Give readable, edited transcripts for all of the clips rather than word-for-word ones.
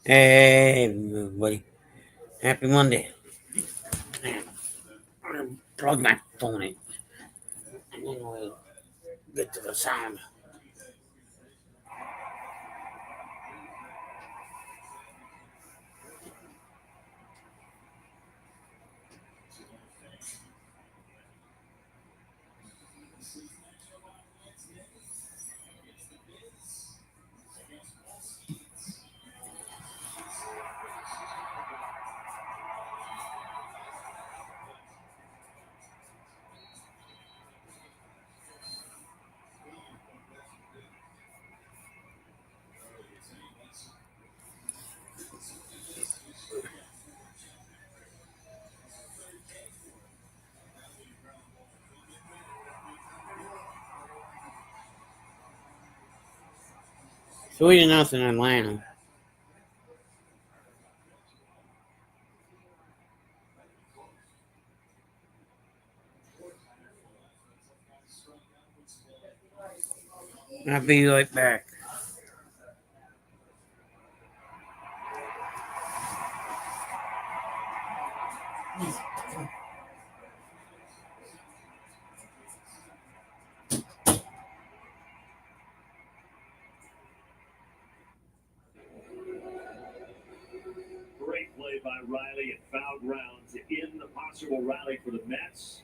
Hey, everybody. Happy Monday. Man, I'm gonna plug my phone in and then we'll get to the sound. Sweet enough in Atlanta. I'll be right back. Great play by Riley and foul ground to end the possible rally for the Mets.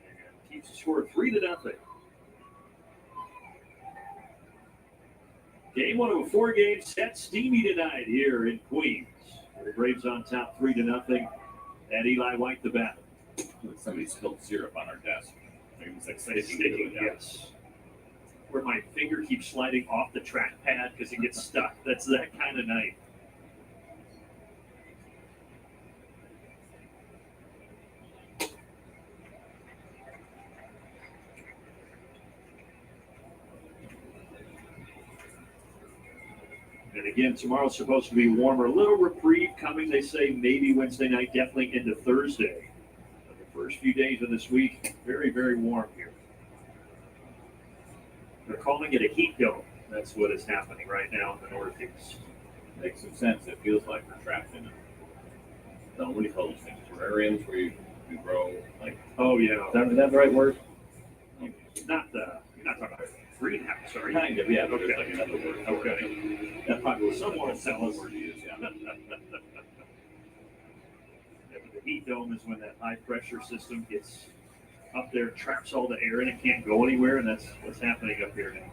And keeps the score 3-0. Game one of a four-game set, steamy tonight here in Queens. The Braves on top 3-0. And Eli White the batter. Somebody spilled syrup on our desk. It was like Sticking, yes. Where my finger keeps sliding off the trackpad because it gets stuck. That's that kind of night. And again, tomorrow's supposed to be warmer. A little reprieve coming, they say, maybe Wednesday night, definitely into Thursday. But the first few days of this week, very, very warm here. They're calling it a heat dome. That's what is happening right now in the Northeast. Makes some sense. It feels like we're trapped in what do you call those things? Terrariums where you grow like. Oh yeah, Is that the right word? you're not talking about greenhouse, are you? Kind of, yeah. But Okay. there's like another word. Okay. That probably was Someone someone tell us. word to use. Yeah. The heat dome is when that high pressure system gets up there, traps all the air, and it can't go anywhere, and that's what's happening up here now.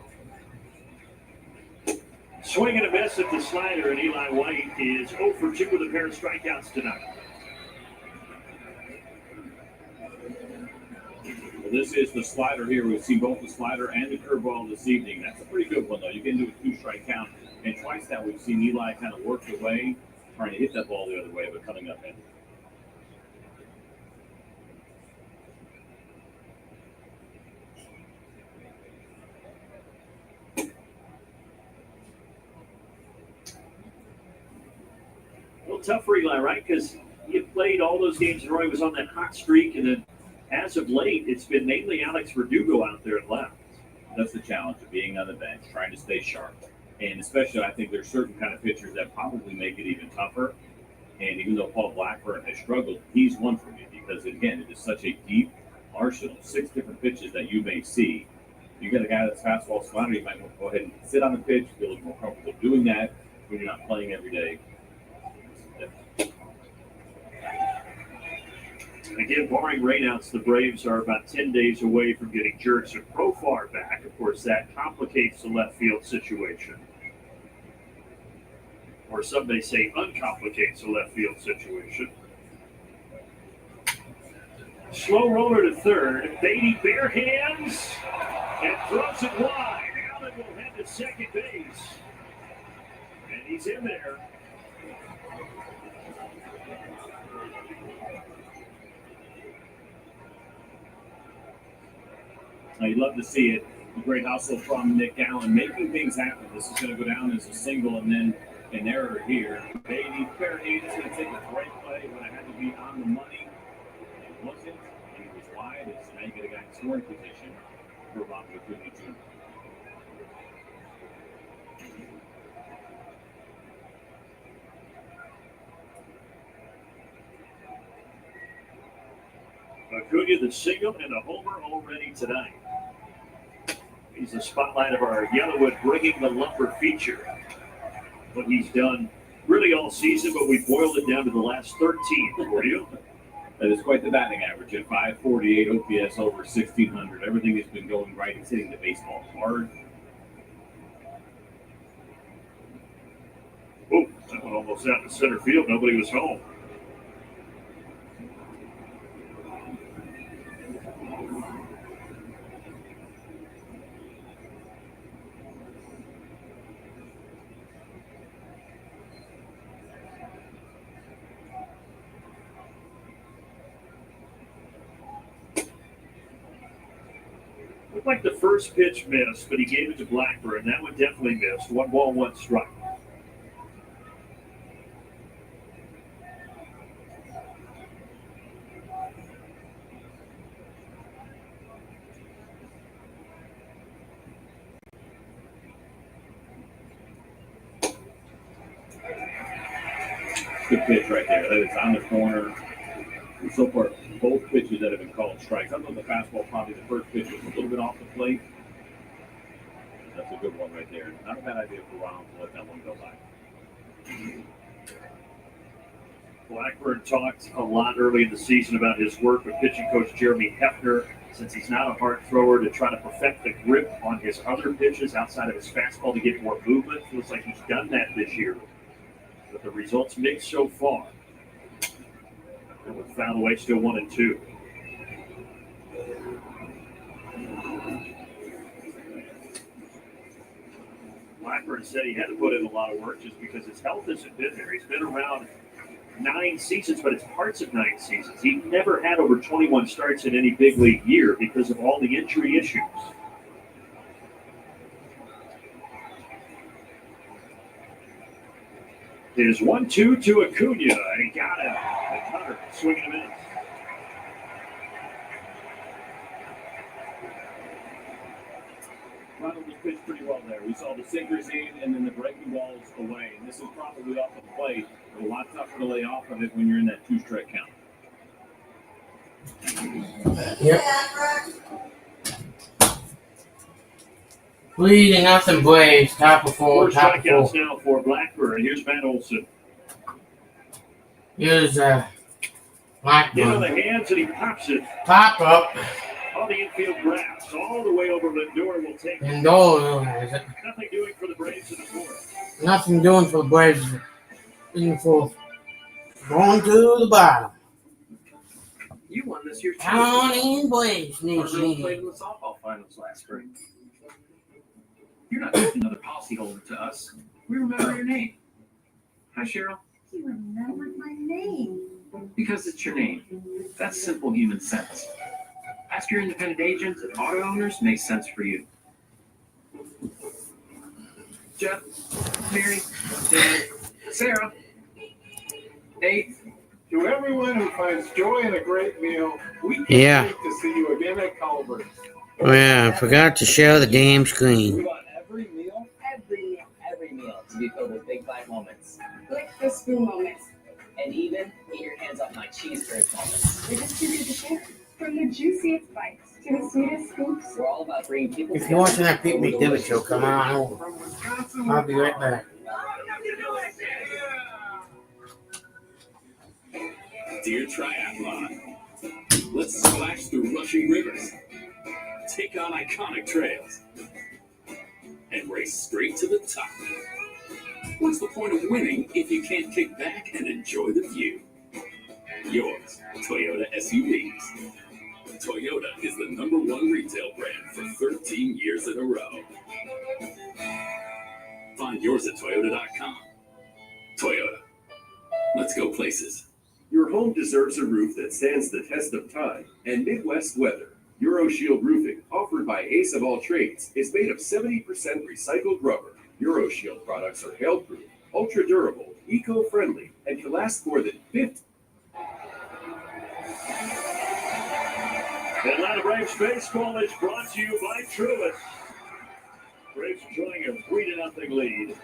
Swing and a miss at the slider, and Eli White is 0 for 2 with a pair of strikeouts tonight. Well, this is the slider here. We've seen both the slider and the curveball this evening. That's a pretty good one, though. You can do a 2-strike count. And twice now we've seen Eli kind of work away, trying to hit that ball the other way, but coming up in. A little tough for Eli, right? Because he played all those games and Roy was on that hot streak, and then as of late, it's been mainly Alex Verdugo out there and left. That's the challenge of being on the bench, trying to stay sharp. And especially, I think there's certain kind of pitchers that probably make it even tougher. And even though Paul Blackburn has struggled, he's one for me because, again, it is such a deep arsenal, 6 different pitches that you may see. You got a guy that's fastball slider, you might want to go ahead and sit on the pitch, feel a little more comfortable doing that when you're not playing every day. Again, barring rainouts, the Braves are about 10 days away from getting Jerks and Profar back. Of course, that complicates the left field situation. Or some may say uncomplicates the left field situation. Slow roller to third. Beatty bare hands and throws it wide. Allen will head to second base. And he's in there. You'd love to see it. A great hustle from Nick Allen, making things happen. This is going to go down as a single and then an error here. Beatty, fair hand is going to take a great play when it had to be on the money. It wasn't, and it was wide. So now you get a guy in scoring position for Robert Acuna Jr. Acuna, the single and a homer already tonight. He's the spotlight of our Yellowwood Bringing the Lumber feature. What he's done really all season, but we boiled it down to the last 13 for you. That is quite the batting average at 548 OPS over 1,600. Everything has been going right. He's hitting the baseball hard. Oh, that one almost out to center field. Nobody was home. Looked like the first pitch missed, but he gave it to Blackburn. That one definitely missed. 1 ball, 1 strike. Good pitch right there. That is on the corner. So far, both pitches that have been called strikes. I thought the fastball, probably the first pitch, was a little bit off the plate. That's a good one right there. Not a bad idea for Ronald to let that one go by. Blackburn talked a lot early in the season about his work with pitching coach Jeremy Hefner, since he's not a hard thrower, to try to perfect the grip on his other pitches outside of his fastball to get more movement. Feels like he's done that this year. But the results mixed so far. And with foul away, still 1-2. Blackburn said he had to put in a lot of work just because his health hasn't been there. He's been around 9 seasons, but it's parts of 9 seasons. He never had over 21 starts in any big league year because of all the injury issues. It is 1-2 to Acuna, and he got him. And Cutter swinging him in. Ronald was pitched pretty well there. We saw the sinkers in and then the breaking balls away. And this is probably off the plate, but a lot tougher to lay off of it when you're in that 2-strike count. Yep. 3-0 Braves. Top of 4. Four Top of 4. strikeouts now for Blackburn. Here's Matt Olson. Here's In on Blackburn. the hands, and he pops it Pop up. on the infield grass. All the way over Lindor will take it. Lindor has it. Nothing doing for the Braves in the fourth. Nothing doing for the Braves in the 4th. Going to the bottom. You won this year's Down in Braves. Our girls played in the softball finals last spring. You're not just another policyholder to us. We remember your name. Hi, Cheryl. You remembered my name. Because it's your name. That's simple human sense. Ask your independent agents and auto owners makes sense for you. Jeff, Mary, Dan, Sarah, Nate. To everyone who finds joy in a great meal, we can't Yeah. wait to see you again at Culver's. Oh, yeah, I forgot to share the damn We screen. want every meal to be filled with big bite moments. Lick the spoon moments. And even get your hands off my cheese curds moments. They're just too good to share. From the juiciest bites to the sweetest scoops. We're all about bringing people If you're watching that Pete McDivitt show, come on over. From Wisconsin, I'll be right back. Dear Triathlon, let's splash through rushing rivers, take on iconic trails, and race straight to the top. What's the point of winning if you can't kick back and enjoy the view? Yours, Toyota SUVs. Toyota is the #1 retail brand for 13 years in a row. Find yours at Toyota.com. Toyota. Let's go places. Your home deserves a roof that stands the test of time and Midwest weather. EuroShield Roofing, offered by Ace of All Trades, is made of 70% recycled rubber. EuroShield products are hail-proof, ultra-durable, eco-friendly, and can last more than 50. Atlanta Braves baseball is brought to you by Truist. Braves enjoying a 3-0 lead.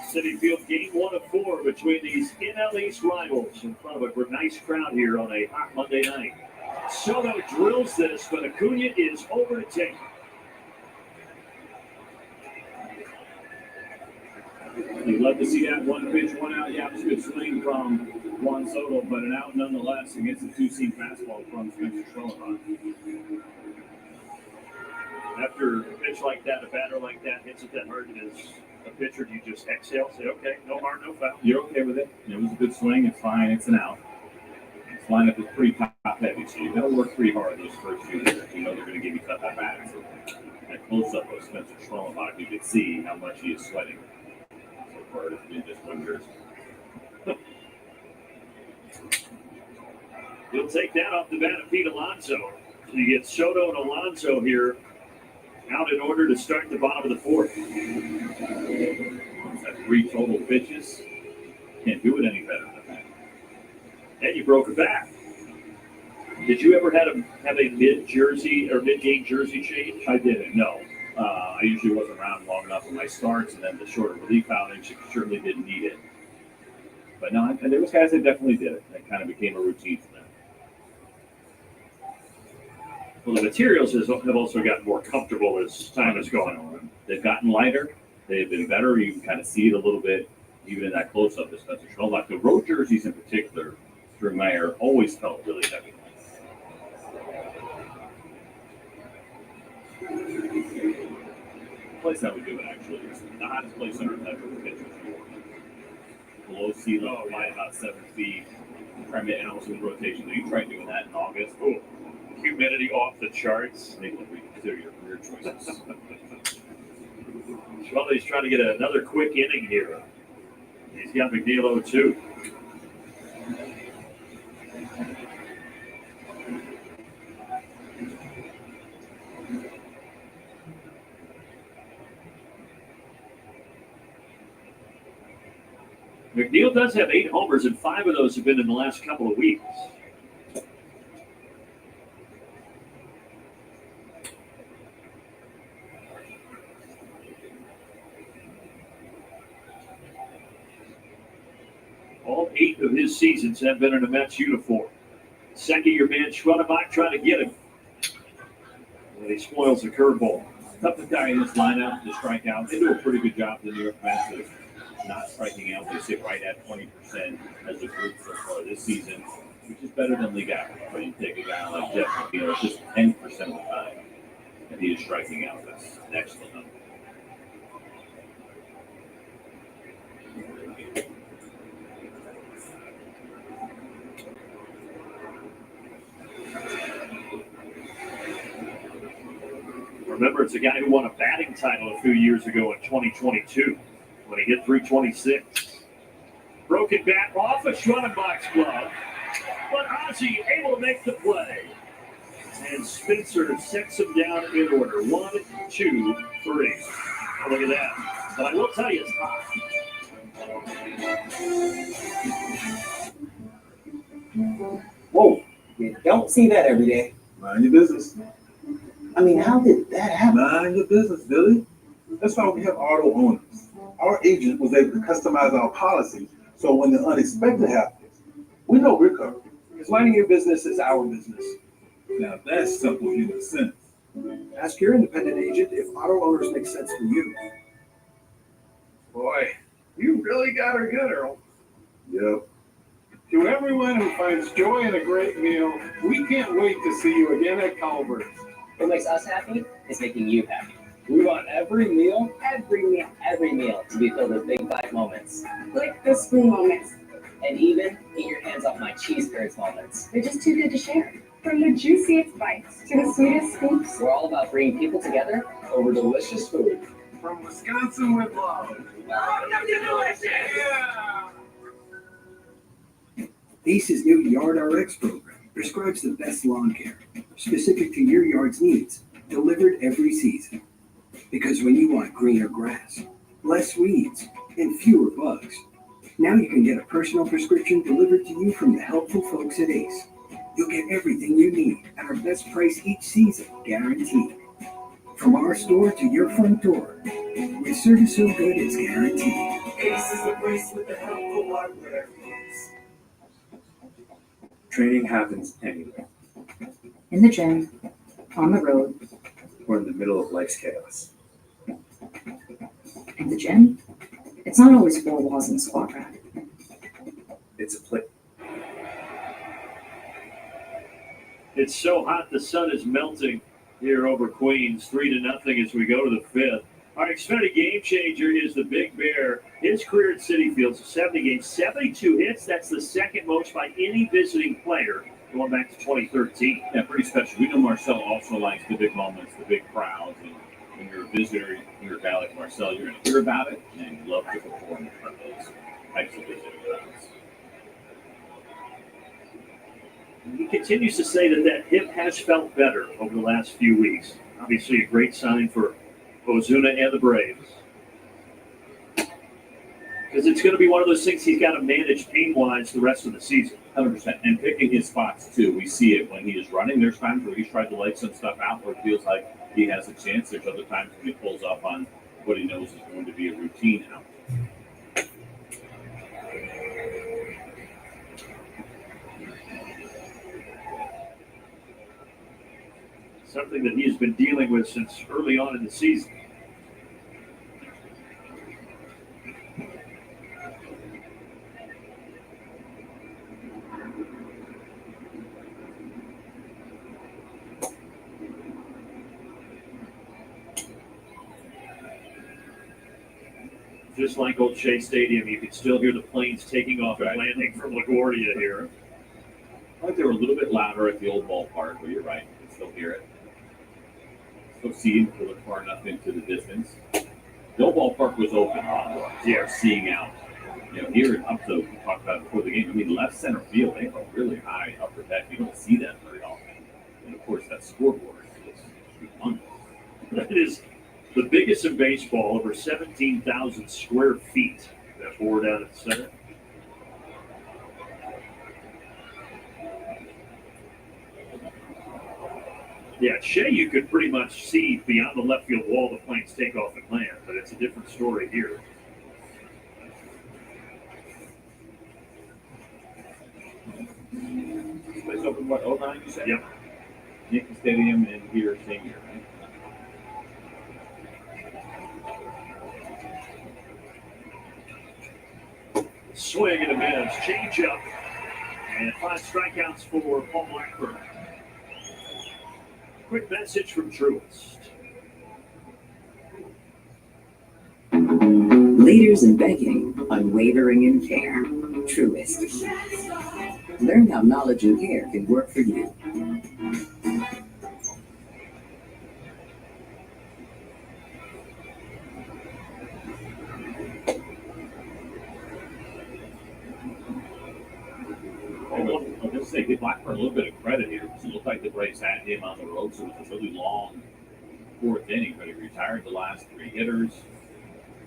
City Field game 1 of 4 between these NL East rivals in front of a nice crowd here on a hot Monday night. Soto drills this, but Acuna is over to take. You'd love to see that one pitch, one out. Yeah, it was a good swing from Juan Soto, but an out nonetheless against a two-seam fastball from Spencer Strickland. After a pitch like that, a batter like that hits it that hard as a pitcher, do you just exhale, say, okay, no harm, no foul? You're okay with it. It was a good swing. It's fine. It's an out. This lineup is pretty top-heavy, so you've got to work pretty hard those first few years. You know they're going to give you cut that back. So that close-up of Spencer Strickland, you could see how much he is sweating. So far, it's been just 1 year. He'll take that off the bat of Pete Alonso. So you get Soto and Alonso here out in order to start the bottom of the 4th. At 3 total pitches. Can't do it any better than that. And you broke a back. Did you ever have a mid-jersey or mid-game jersey change? I didn't, no. I usually wasn't around long enough for my starts, and then the shorter relief outage certainly didn't need it. But no, and there was guys that definitely did it. That kind of became a routine for them. Well, the materials have also gotten more comfortable as time has gone on. They've gotten lighter. They've been better. You can kind of see it a little bit, even in that close-up of Spencer Strickland. Like the road jerseys in particular, through Mayer, always felt really heavy. The place I would do it, actually, is the hottest place on earth ever for pitchers. Below sea level, by about 7 feet. Try to also in rotation. You try doing that in August. Oh, humidity off the charts. Maybe reconsider your career choices. Schwalbe's trying to get another quick inning here. He's got McNeil 0-2. McNeil does have 8 homers, and 5 of those have been in the last couple of weeks. All 8 of his seasons have been in a Mets uniform. Second-year man Schwalbe trying to get him. And he spoils the curveball. Toughest guy in this lineup to strike out. They do a pretty good job, the New York Mets, of not striking out. They sit right at 20% as a group so far this season, which is better than league average. But you take a guy like Jeff McNeil, it's just 10% of the time, and he is striking out. That's an excellent number. Remember, it's a guy who won a batting title a few years ago in 2022 when he hit 326. Broken bat off a Schwanenbach's glove, but Ozzie able to make the play. And Spencer sets him down in order. 1, 2, 3. Oh, look at that. But I will tell you, it's hot. Whoa, you don't see that every day. Mind your business. I mean, how did that happen? Mind your business, Billy. That's why we have auto owners. Our agent was able to customize our policy so when the unexpected happens, we know we're covered. Because minding your business is our business. Now that's simple human sense. Ask your independent agent if auto owners make sense for you. Boy, you really got her good, Earl. Yep. To everyone who finds joy in a great meal, we can't wait to see you again at Culver's. What makes us happy is making you happy. We want every meal Every meal. Every meal to be filled with big bite moments. Like the spoon moments. And even get your hands off my cheese curds moments. They're just too good to share. From the juiciest bites to the sweetest scoops. We're all about bringing people together over delicious food. From Wisconsin with love. ACE's new Yard RX program prescribes the best lawn care, specific to your yard's needs, delivered every season. Because when you want greener grass, less weeds, and fewer bugs, now you can get a personal prescription delivered to you from the helpful folks at ACE. You'll get everything you need at our best price each season, guaranteed. From our store to your front door, with service so good it's guaranteed. Ace is the brace with the helpful hardware. Training happens anywhere, In the gym, on the road, or in the middle of life's chaos. in the gym. It's not always four walls and a squat rack. It's a place. It's so hot the sun is melting here over Queens, 3-0 as we go to the fifth. Our Xfinity game changer is the Big Bear. His career at Citi Field, 70 games, 72 hits. That's the second most by any visiting player going back to 2013. Yeah, pretty special. We know Marcel also likes the big moments, the big crowds. And when you're a visitor, you're a guy like Marcel, you're going to hear about it and you love to perform in front of those types of visiting crowds. He continues to say that hip has felt better over the last few weeks. Obviously, a great sign for Ozuna and the Braves. Because it's going to be one of those things he's got to manage pain-wise the rest of the season. 100%. And picking his spots, too. We see it when he is running. There's times where he's tried to lay some stuff out where it feels like he has a chance. There's other times when he pulls up on what he knows is going to be a routine out. Something that he has been dealing with since early on in the season. Just like old Shea Stadium, you can still hear the planes taking off and landing from LaGuardia here. I think they were a little bit louder at the old ballpark, but you're right. You can still hear it. Still see him look far enough into the distance. The old ballpark was open on seeing out. You know, here up to we talked about before the game. I mean, left center field, they have a really high upper deck. You don't see that very often. And of course, that scoreboard is humongous. That is the biggest in baseball, over 17,000 square feet. That board out at the center. Yeah, at Shea, you could pretty much see beyond the left field wall the planes take off and land, but it's a different story here. Place open, what, 09 you said? Yep. Yankee Stadium and here, same year, right? Swing and a miss, change up, and 5 strikeouts for Paul Blackburn. Quick message from Truist. Leaders in begging, unwavering in care. Truist. Learn how knowledge and care can work for you. I'll just say, give Blackburn a little bit of credit here because it looked like the Braves had him on the road, so it was a really long 4th inning, but he retired the last 3 hitters.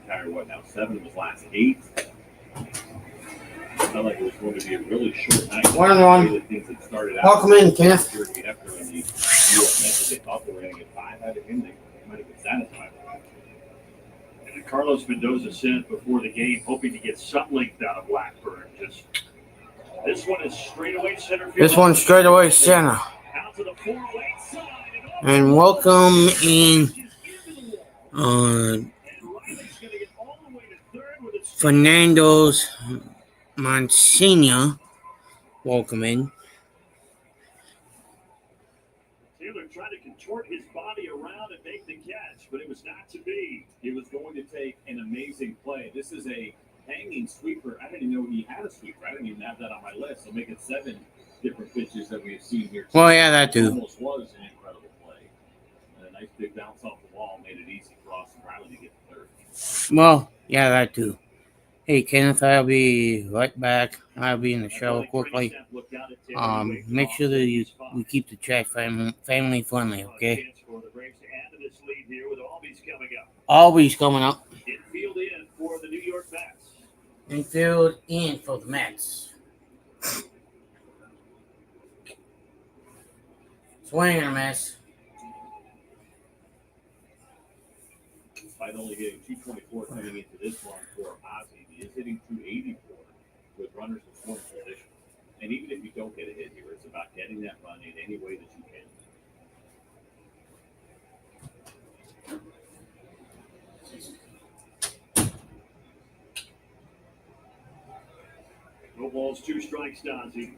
Retired, 7 of his last 8. Felt like it was going to be a really short night. One on one. Things that started out. Welcome in, Kenneth. After in the U.S. Mets, they thought they were going to get 5 out of him. They might have been satisfied with that. And Carlos Mendoza sent before the game, hoping to get some length out of Blackburn. Just this one is straightaway center field. This one's straightaway center. Out to the 408 side. And welcome in Fernando's Monsignor. Welcome in. Taylor tried to contort his body around and make the catch, but it was not to be. It was going to take an amazing play. This is a hanging sweeper. I didn't even know he had a sweeper. I didn't even have that on my list. So make it 7 different pitches that we have seen here. Well, yeah, that too. It almost was an incredible play. And a nice big bounce off the wall made it easy for Austin Riley to get the 3rd. Well, yeah, that too. Hey, Kenneth, I'll be right back. I'll be in the shower quickly. Make sure that we keep the chat family friendly, okay? Always coming up. Infield in for the New York Mets. Infield in for the Mets. Swing and a miss. despite only hitting 224 coming into this one for Ozzie, he is hitting 284 with runners in scoring position. And even if you don't get a hit here, it's about getting that run in any way that you can. No balls, 2 strikes to Ozzie.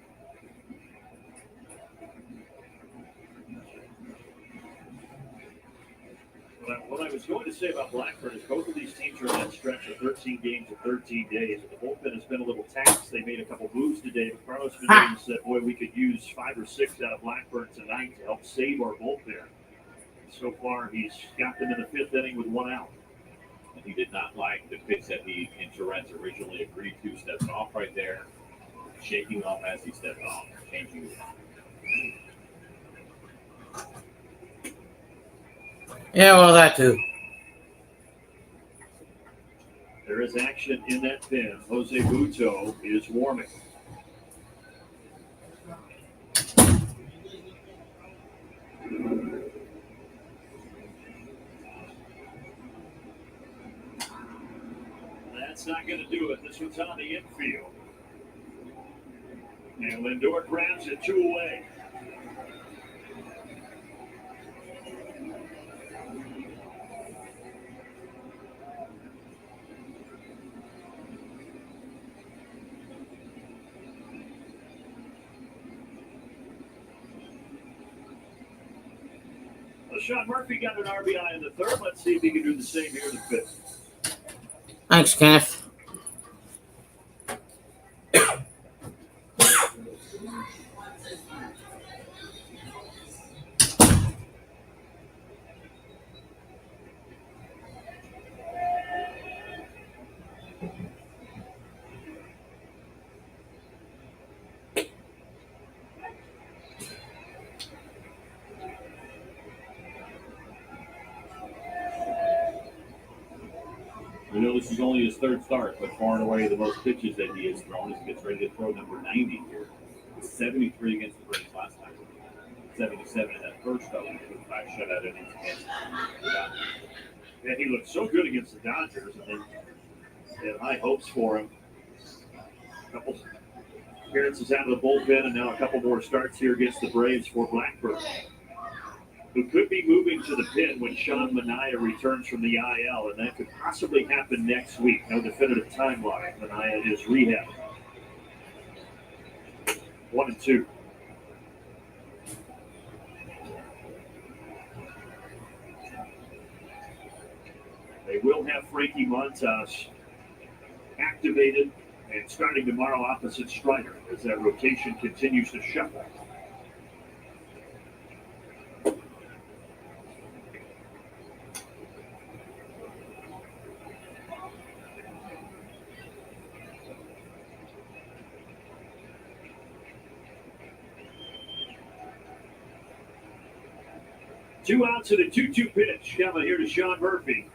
What I was going to say about Blackburn is both of these teams are in that stretch of 13 games in 13 days. And the bullpen has been a little taxed. They made a couple moves today, but Carlos Meneses said, boy, we could use 5 or 6 out of Blackburn tonight to help save our bullpen. So far, he's got them in the 5th inning with 1 out. And he did not like the pitch that he and Torrens originally agreed to. Steps off right there, shaking off as he stepped off, changing it. Yeah, well, that too. There is action in that pen. Jose Buto is warming. That's not going to do it. This one's on the infield. And Lindor grabs it 2 away. Sean Murphy got an RBI in the 3rd. Let's see if he can do the same here in the 5th. Thanks, Kenneth. We know this is only his 3rd start, but far and away the most pitches that he has thrown as he gets ready to throw number 90 here. 73 against the Braves last time. 77 in that first outing with 5 shutout innings against the Dodgers. Yeah, he looked so good against the Dodgers, and they had high hopes for him. A couple appearances out of the bullpen, and now a couple more starts here against the Braves for Blackburn, who could be moving to the pen when Sean Manaea returns from the IL, and that could possibly happen next week. No definitive timeline. Manaea is rehab. 1-2. They will have Frankie Montas activated and starting tomorrow opposite Strider as that rotation continues to shuffle. Two outs and a 2-2 pitch coming here to Sean Murphy.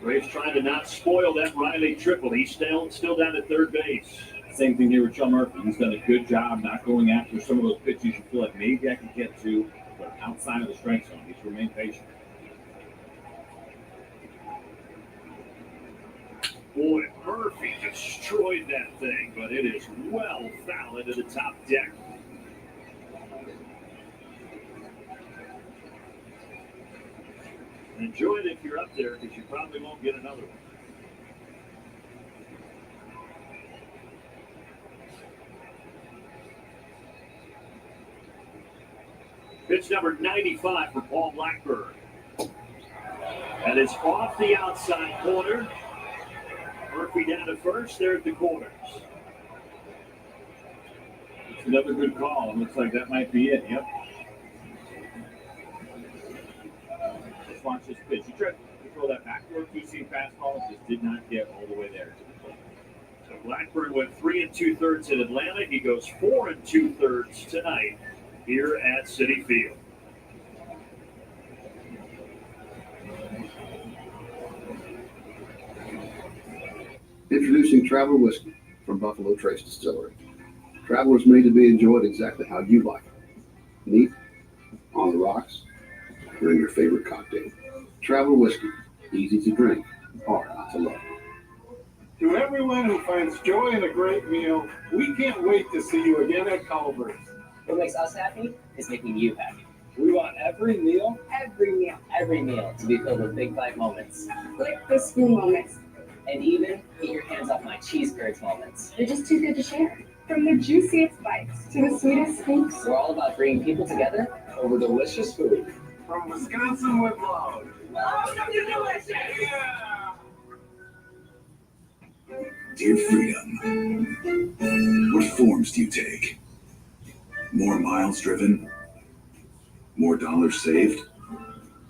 Braves trying to not spoil that Riley triple. He's still down at 3rd base. Same thing here with Sean Murphy. He's done a good job not going after some of those pitches you feel like maybe I can get to, but outside of the strike zone. He's remained patient. Boy, Murphy destroyed that thing, but it is well foul into the top deck. Enjoy it if you're up there, because you probably won't get another one. Pitch number 95 for Paul Blackburn. That is off the outside corner. Murphy down to first, there at the corners. It's another good call. It looks like that might be it. Yep. Let's watch this pitch. He tried to throw that backward two-seam fastball. It just did not get all the way there to the plate. So Blackburn went 3 2/3 in Atlanta. He goes 4 2/3 tonight here at Citi Field. Introducing Traveler Whiskey from Buffalo Trace Distillery. Traveler is made to be enjoyed exactly how you like it. Neat, on the rocks, or in your favorite cocktail. Traveler whiskey, easy to drink, hard not to love. To everyone who finds joy in a great meal, we can't wait to see you again at Culver's. What makes us happy is making you happy. We want every meal Every meal to be filled with big bite moments. Like the spoon moments. And even get your hands off my cheese curds moments. They're just too good to share. From the juiciest bites to the sweetest scoops. We're all about bringing people together over delicious food. From Wisconsin with love. Dear Freedom, what forms do you take? More miles driven? More dollars saved?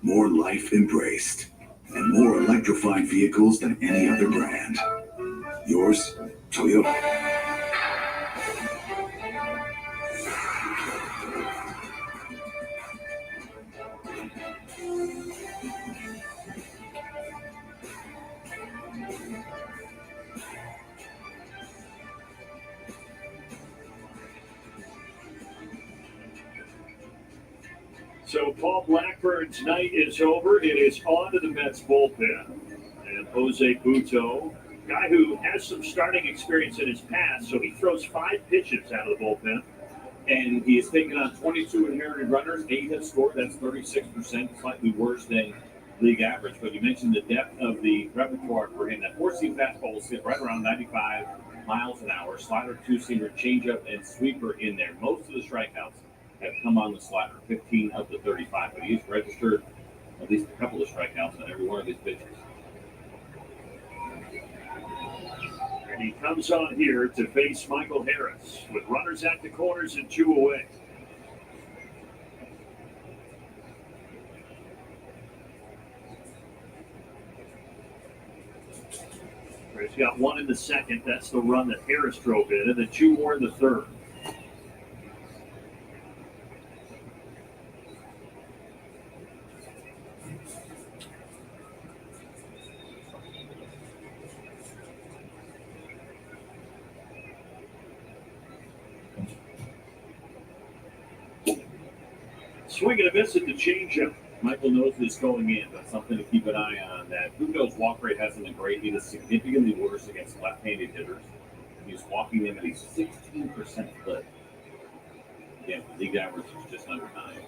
More life embraced? And more electrified vehicles than any other brand? Yours, Toyota. So Paul Blackburn's night is over. It is on to the Mets bullpen. And Jose Buto, guy who has some starting experience in his past, so he throws 5 pitches out of the bullpen. And he has taken on 22 inherited runners, 8 have scored. That's 36%, slightly worse than league average. But you mentioned the depth of the repertoire for him. That 4-seam fastball will sit right around 95 miles an hour. Slider, 2-seamer, changeup, and sweeper in there. Most of the strikeouts have come on the slider, 15 of the 35. But he's registered at least a couple of strikeouts on every one of these pitches. And he comes on here to face Michael Harris with runners at the corners and 2 away. He's got 1 in the second. That's the run that Harris drove in, and then 2 more in the third. Swing and a miss at the changeup. Michael knows this going in, but something to keep an eye on. That Buto's walk rate hasn't been great. It is significantly worse against left-handed hitters. He's walking them at a 16% clip. Again, the league average is just under 9.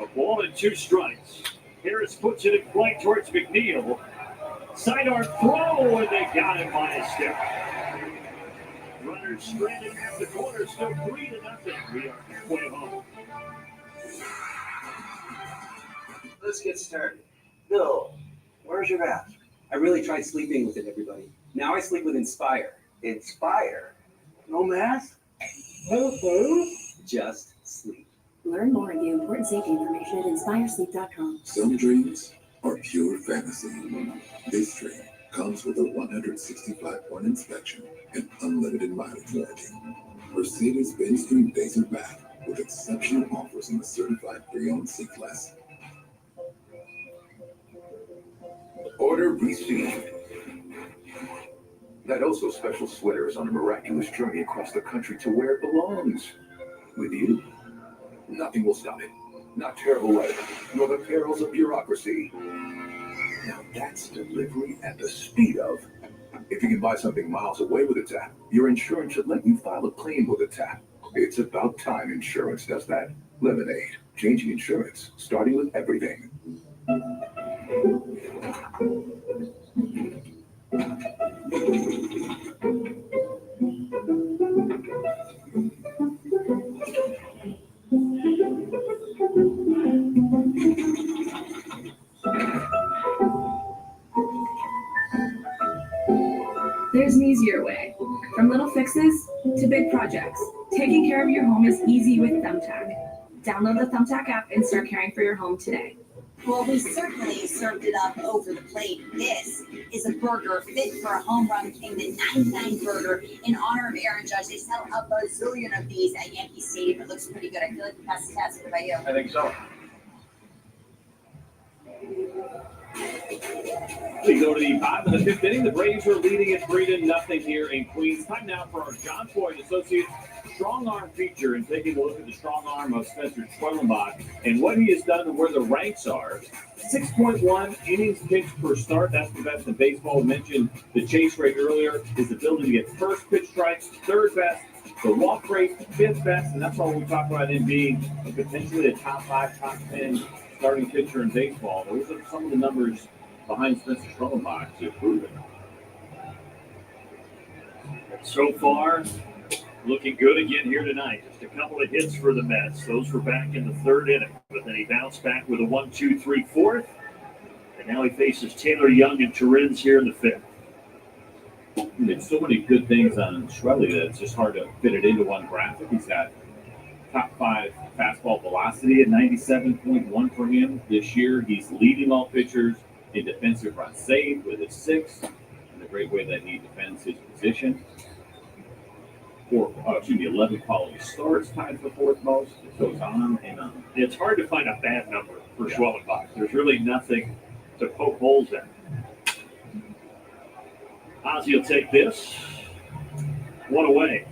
A ball and 2 strikes. Harris puts it in play towards McNeil. Sidearm throw, and they got him by a step. Runners stranded at the corner, still 3-0. We are halfway home. Let's get started. Bill, where's your mask? I really tried sleeping with it, everybody. Now I sleep with Inspire. Inspire? No mask? Just sleep. Learn more and view important safety information at inspiresleep.com. Some dreams are pure fantasy. This dream comes with a 165-point inspection and unlimited mileage warranty. Mercedes-Benz Dream days are back with exceptional offers on the certified pre-owned C-Class. Order received. That also special sweater is on a miraculous journey across the country to where it belongs. With you, nothing will stop it. Not terrible weather, nor the perils of bureaucracy. Now that's delivery at the speed of. If you can buy something miles away with a tap, your insurance should let you file a claim with a tap. It's about time insurance does that. Lemonade, changing insurance, starting with everything. There's an easier way. From little fixes to big projects, taking care of your home is easy with Thumbtack. Download the Thumbtack app and start caring for your home today. Well, we certainly served it up over the plate. This is a burger fit for a home run king, the 99 burger in honor of Aaron Judge. They sell a bazillion of these at Yankee Stadium. It looks pretty good. I feel like we passed the test. What about you? I think so. We go to the bottom of the fifth inning. The Braves are leading at 3-0 here in Queens. Time now for our John Floyd Associates strong arm feature and taking a look at the strong arm of Spencer Schwellenbach and what he has done and where the ranks are. 6.1 innings pitched per start. That's the best in baseball. I mentioned the chase rate earlier. His ability to get first pitch strikes, third best. The walk rate, fifth best. And that's all we talk about him being potentially a top 5, top 10 starting pitcher in baseball. Those are some of the numbers behind Spencer Schwellenbach to prove it. So far, looking good again here tonight. Just a couple of hits for the Mets. Those were back in the third inning. But then he bounced back with a 1-2-3 fourth. And now he faces Taylor Young and Torrens here in the fifth. There's so many good things on Schwelly that it's just hard to fit it into one graphic. He's got top 5 fastball velocity at 97.1 for him this year. He's leading all pitchers in defensive run saved with a 6, and the great way that he defends his position. 11 quality starts, tied for fourth most. It goes on and on. It's hard to find a bad number for Schwellenbach. There's really nothing to poke holes in. Ozzie will take this. One away.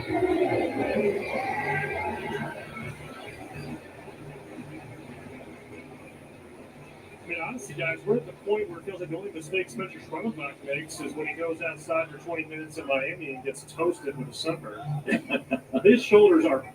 I mean, honestly, guys, we're at the point where it feels like the only mistake Spencer Schwellenbach makes is when he goes outside for 20 minutes in Miami and gets toasted with a sunburn. His shoulders are,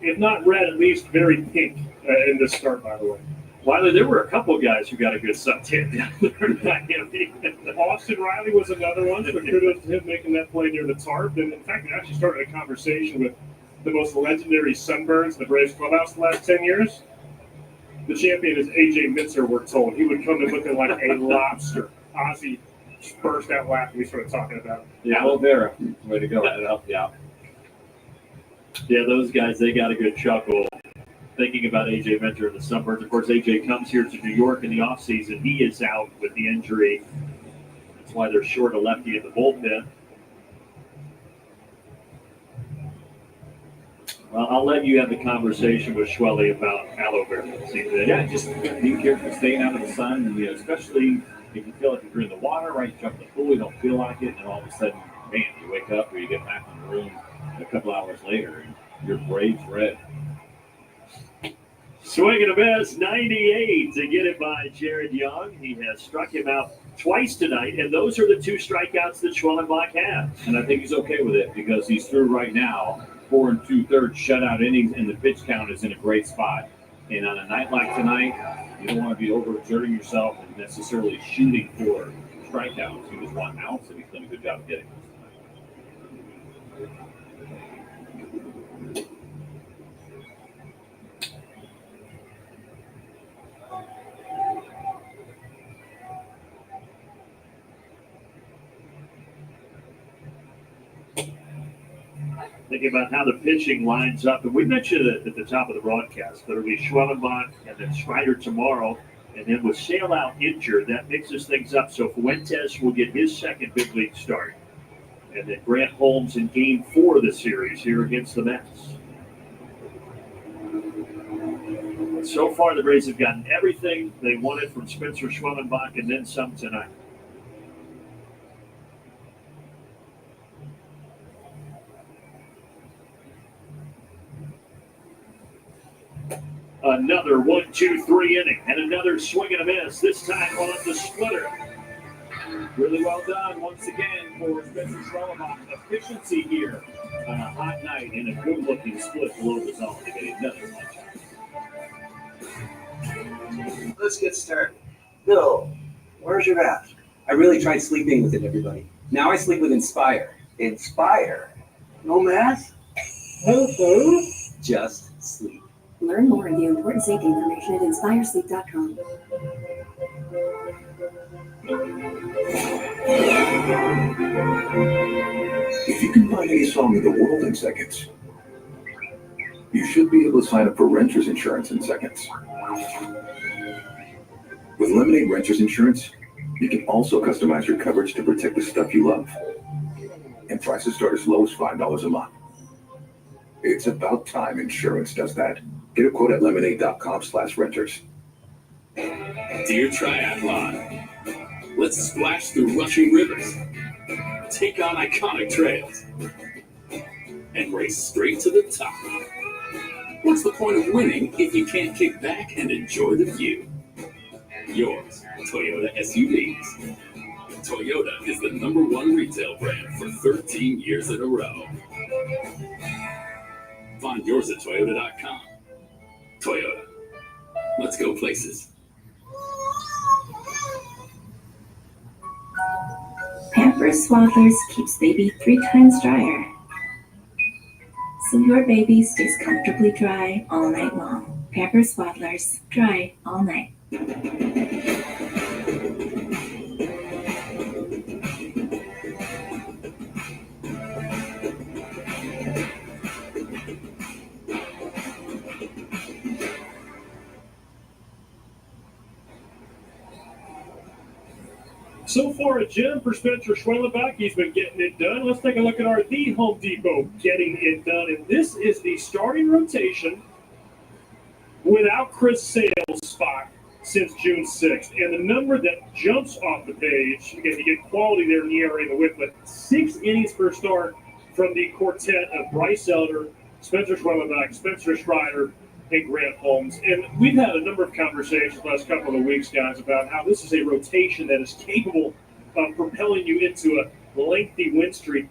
if not red, at least very pink in this start, by the way. Wiley, there were a couple of guys who got a good suntan down there in Miami. Austin Riley was another one, so kudos to him making that play near the tarp. And in fact, it actually started a conversation with the most legendary sunburns in the Braves clubhouse the last 10 years. The champion is A.J. Mitzer, we're told. He would come in looking like a lobster. Ozzie just burst out laughing. We started talking about Aloe vera. Way to go. That helped you out. Yeah, those guys, they got a good chuckle thinking about A.J. Mitzer and the sunburns. Of course, A.J. comes here to New York in the offseason. He is out with the injury. That's why they're short a lefty in the bullpen. Well, I'll let you have the conversation with Schwelly about aloe vera. Yeah, just be careful staying out of the sun, and, especially if you feel like you're in the water, right? You jump in the pool, you don't feel like it, and all of a sudden, man, you wake up or you get back in the room a couple hours later, and your Braves red. Swing and a miss, 98 to get it by Jared Young. He has struck him out twice tonight, and those are the 2 strikeouts that Schwellenbach has. And I think he's okay with it because he's through right now 4 2/3 shutout innings, and the pitch count is in a great spot. And on a night like tonight, you don't want to be overexerting yourself and necessarily shooting for strikeouts. He was 1 out, so he's done a good job of getting those. Thinking about how the pitching lines up. And we mentioned it at the top of the broadcast. There'll be Schwellenbach and then Strider tomorrow. And then with Sale out injured, that mixes things up. So Fuentes will get his second big league start. And then Grant Holmes in game 4 of the series here against the Mets. So far, the Braves have gotten everything they wanted from Spencer Schwellenbach and then some tonight. Another 1-2-3 inning and another swing and a miss, this time on the splitter. Really well done once again for Spencer Schwellenbach. Efficiency here on a hot night and a good-looking split below the zone to get another punch. Let's get started. Bill, where's your mask? I really tried sleeping with it, everybody. Now I sleep with Inspire. Inspire? No mask? Just sleep. Learn more and view important safety information at inspiresleep.com. If you can find any song in the world in seconds, You should be able to sign up for renter's insurance in seconds. With Lemonade Renter's Insurance, you can also customize your coverage to protect the stuff you love. And prices start as low as $5 a month. It's about time insurance does that. Get a quote at lemonade.com/renters. Dear Triathlon, let's splash through rushing rivers, take on iconic trails, and race straight to the top. What's the point of winning if you can't kick back and enjoy the view? Yours, Toyota SUVs. Toyota is the #1 retail brand for 13 years in a row. Find yours at Toyota.com. Toyota. Let's go places. Pampers Swaddlers keeps baby 3 times drier, so your baby stays comfortably dry all night long. Pampers Swaddlers, dry all night. So far at Jim for Spencer Schwellenbach, he's been getting it done. Let's take a look at our The Home Depot getting it done. And this is the starting rotation without Chris Sale's spot since June 6th. And the number that jumps off the page, again, you get quality there in the ERA and the whip, but 6 innings per start from the quartet of Bryce Elder, Spencer Schwellenbach, Spencer Strider, and Grant Holmes. And we've had a number of conversations the last couple of weeks, guys, about how this is a rotation that is capable of propelling you into a lengthy win streak.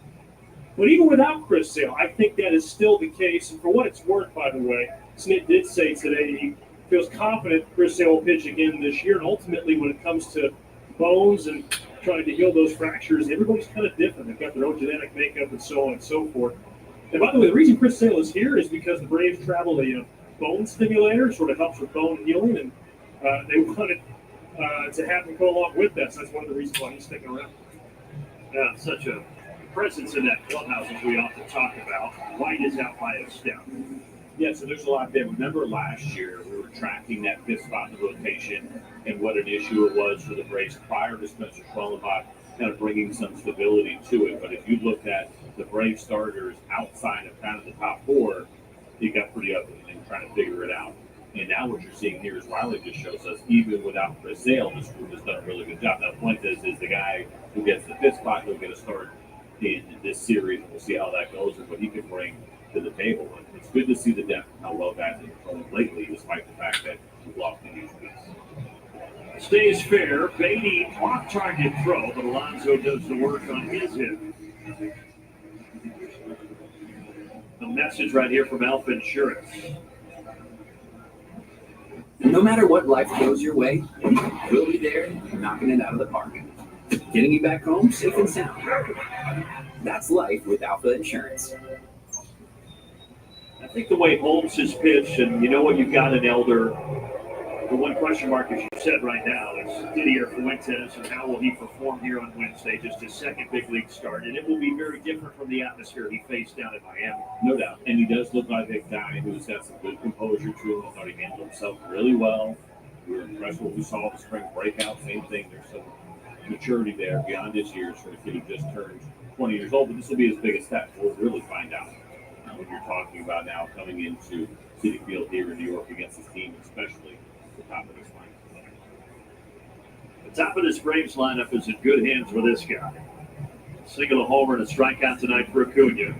But even without Chris Sale, I think that is still the case. And for what it's worth, by the way, Smith did say today he feels confident Chris Sale will pitch again this year. And ultimately, when it comes to bones and trying to heal those fractures, everybody's kind of different. They've got their own genetic makeup and so on and so forth. And by the way, the reason Chris Sale is here is because the Braves traveled a bone stimulator, sort of helps with bone healing, and they wanted to have him go along with that. So that's one of the reasons why he's sticking around. Yeah, such a presence in that clubhouse, as we often talk about. White is out by a step. Yeah, so there's a lot there. Remember last year we were tracking that 5th spot in the rotation and what an issue it was for the Braves prior to Spencer Schwellenbach kind of bringing some stability to it. But if you looked at the Braves starters outside of kind of the top 4, it got pretty ugly and trying to figure it out. And now what you're seeing here is Riley just shows us, even without Chris Sale, this group has done a really good job. Now, Fuentes is the guy who gets the 5th spot. He'll get a start in this series. We'll see how that goes and what he can bring to the table. And it's good to see the depth and how well guys have been throwing lately, despite the fact that we've lost a huge piece. Stays fair. Beatty off target throw, but Alonso does the work on his hit. A message right here from Alpha Insurance. No matter what life throws your way, we'll be there knocking it out of the park, getting you back home safe and sound. That's life with Alpha Insurance. I think the way Holmes has pitched, and you know what, you've got an Elder. The one question mark, as you said right now, is Didier Fuentes, and how will he perform here on Wednesday? Just his second big league start, and it will be very different from the atmosphere he faced down in Miami. No doubt. And he does look like a guy who's got some good composure to him. I thought he handled himself really well. We were impressed with what we saw in the spring breakout. Same thing. There's some maturity there beyond his years for a kid who just turned 20 years old. But this will be his biggest step. We'll really find out what you're talking about now coming into Citi Field here in New York against his team, especially the top of this line. The top of this Braves lineup is in good hands with this guy. Single, a homer, and a strikeout tonight for Acuna.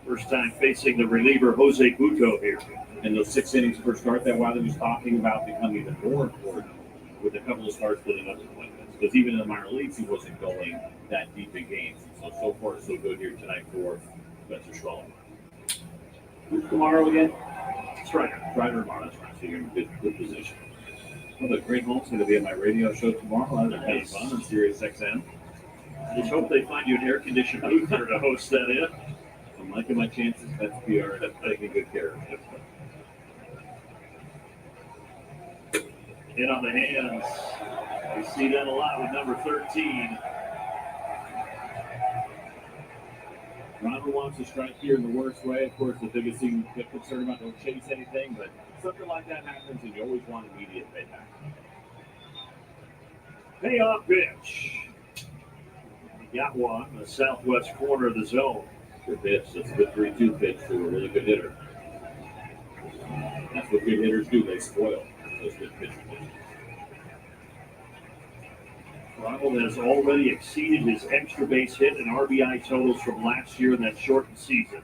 First time facing the reliever Jose Buto here. And those 6 innings per start that Wiley was talking about become even more important with a couple of starts putting up appointments. Because even in the minor leagues, he wasn't going that deep in games. So far, so good here tonight for Spencer Schwellenbach. Who's tomorrow again? Strider tomorrow. That's right. So you're in good position. Well, the Grant Holmes going to be at my radio show tomorrow. That'll be fun on Sirius XM. I just hope they find you an air-conditioned booth there to host that in. I'm liking my chances. That's PR. That's taking good care of it. Hit on the hands. We see that a lot with number 13. Ronald Never wants to strike here in the worst way. Of course, the biggest thing to get concerned about, don't chase anything, but something like that happens, and you always want immediate payback. Payoff pitch. He got one in the southwest corner of the zone. Good pitch. That's a good 3-2 pitch to a really good hitter. That's what good hitters do. They spoil those good pitches. Ronald has already exceeded his extra base hit and RBI totals from last year in that shortened season.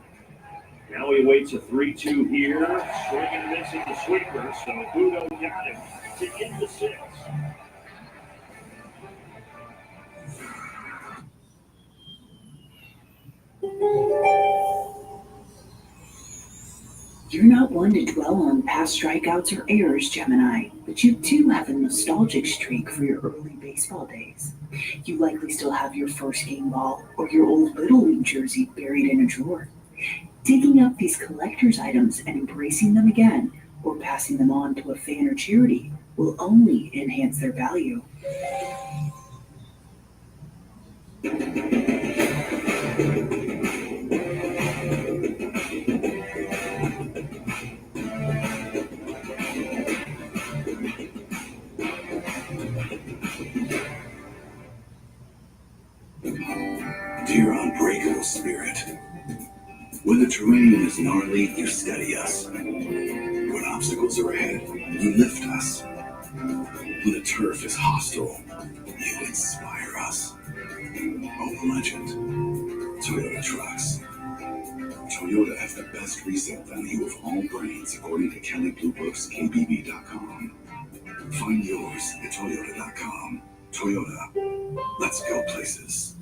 Now he awaits a 3-2 here. Swing and miss at the sweeper, so Budo got him to end the 6th. You're not one to dwell on past strikeouts or errors, Gemini, but you too have a nostalgic streak for your early baseball days. You likely still have your first game ball or your old Little League jersey buried in a drawer. Digging up these collector's items and embracing them again, or passing them on to a fan or charity, will only enhance their value. Dear unbreakable spirit, when the terrain is gnarly, you steady us. When obstacles are ahead, you lift us. When the turf is hostile, you inspire us. Oh, legend, Toyota trucks. Toyota has the best resale value of all brands according to Kelly Blue Book's KBB.com. Find yours at Toyota.com. Toyota, let's go places.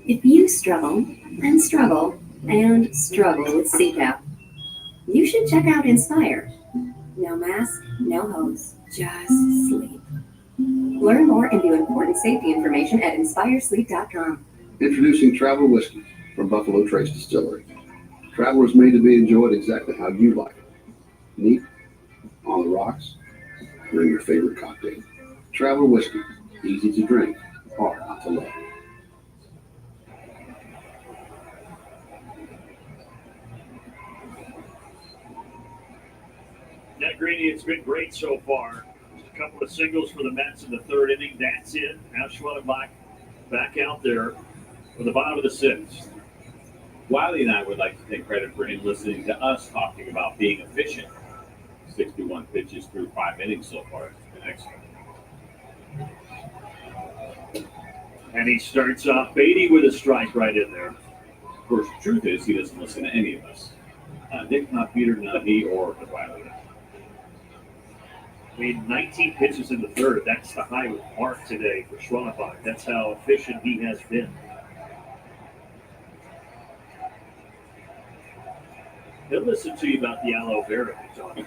If you struggle and struggle and struggle with CPAP, you should check out Inspire. No mask, no hose, just sleep. Learn more and view important safety information at inspiresleep.com. Introducing Traveler Whiskey from Buffalo Trace Distillery. Traveler is made to be enjoyed exactly how you like it. Neat, on the rocks, or in your favorite cocktail. Traveler Whiskey, easy to drink, hard not to love. Ned Greeny, it's been great so far. Just a couple of singles for the Mets in the 3rd inning. That's it. Now Schwellenbach back out there for the bottom of the 6th. Wiley and I would like to take credit for him listening to us talking about being efficient. 61 pitches through 5 innings so far. It's been excellent. And he starts off Beatty with a strike right in there. Of course, the truth is he doesn't listen to any of us. Nick, not Peter, not me, or Wiley. Made 19 pitches in the 3rd. That's the high mark today for Schwellenbach. That's how efficient he has been. He'll listen to you about the aloe vera, John.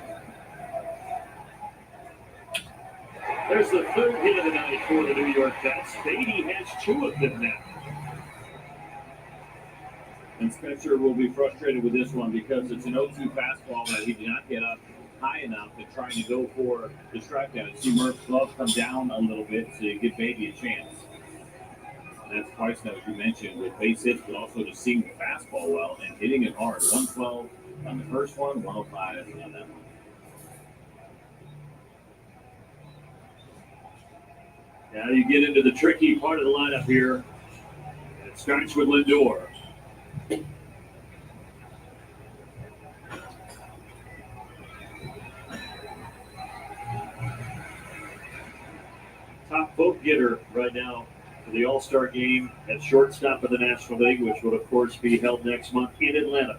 There's the 3rd hit of the night for the New York Mets. Beatty has 2 of them now. And Spencer will be frustrated with this one because it's an 0-2 fastball that he did not get up high enough and trying to go for the strikeout. See Murph's glove come down a little bit so you give Beatty a chance. And that's twice now, as you mentioned, with base hits, but also just seeing the fastball well and hitting it hard. 112 on the first one, 105 on that one. Now you get into the tricky part of the lineup here. It starts with Lindor. Top vote getter right now for the All-Star game at shortstop of the National League, which will, of course, be held next month in Atlanta.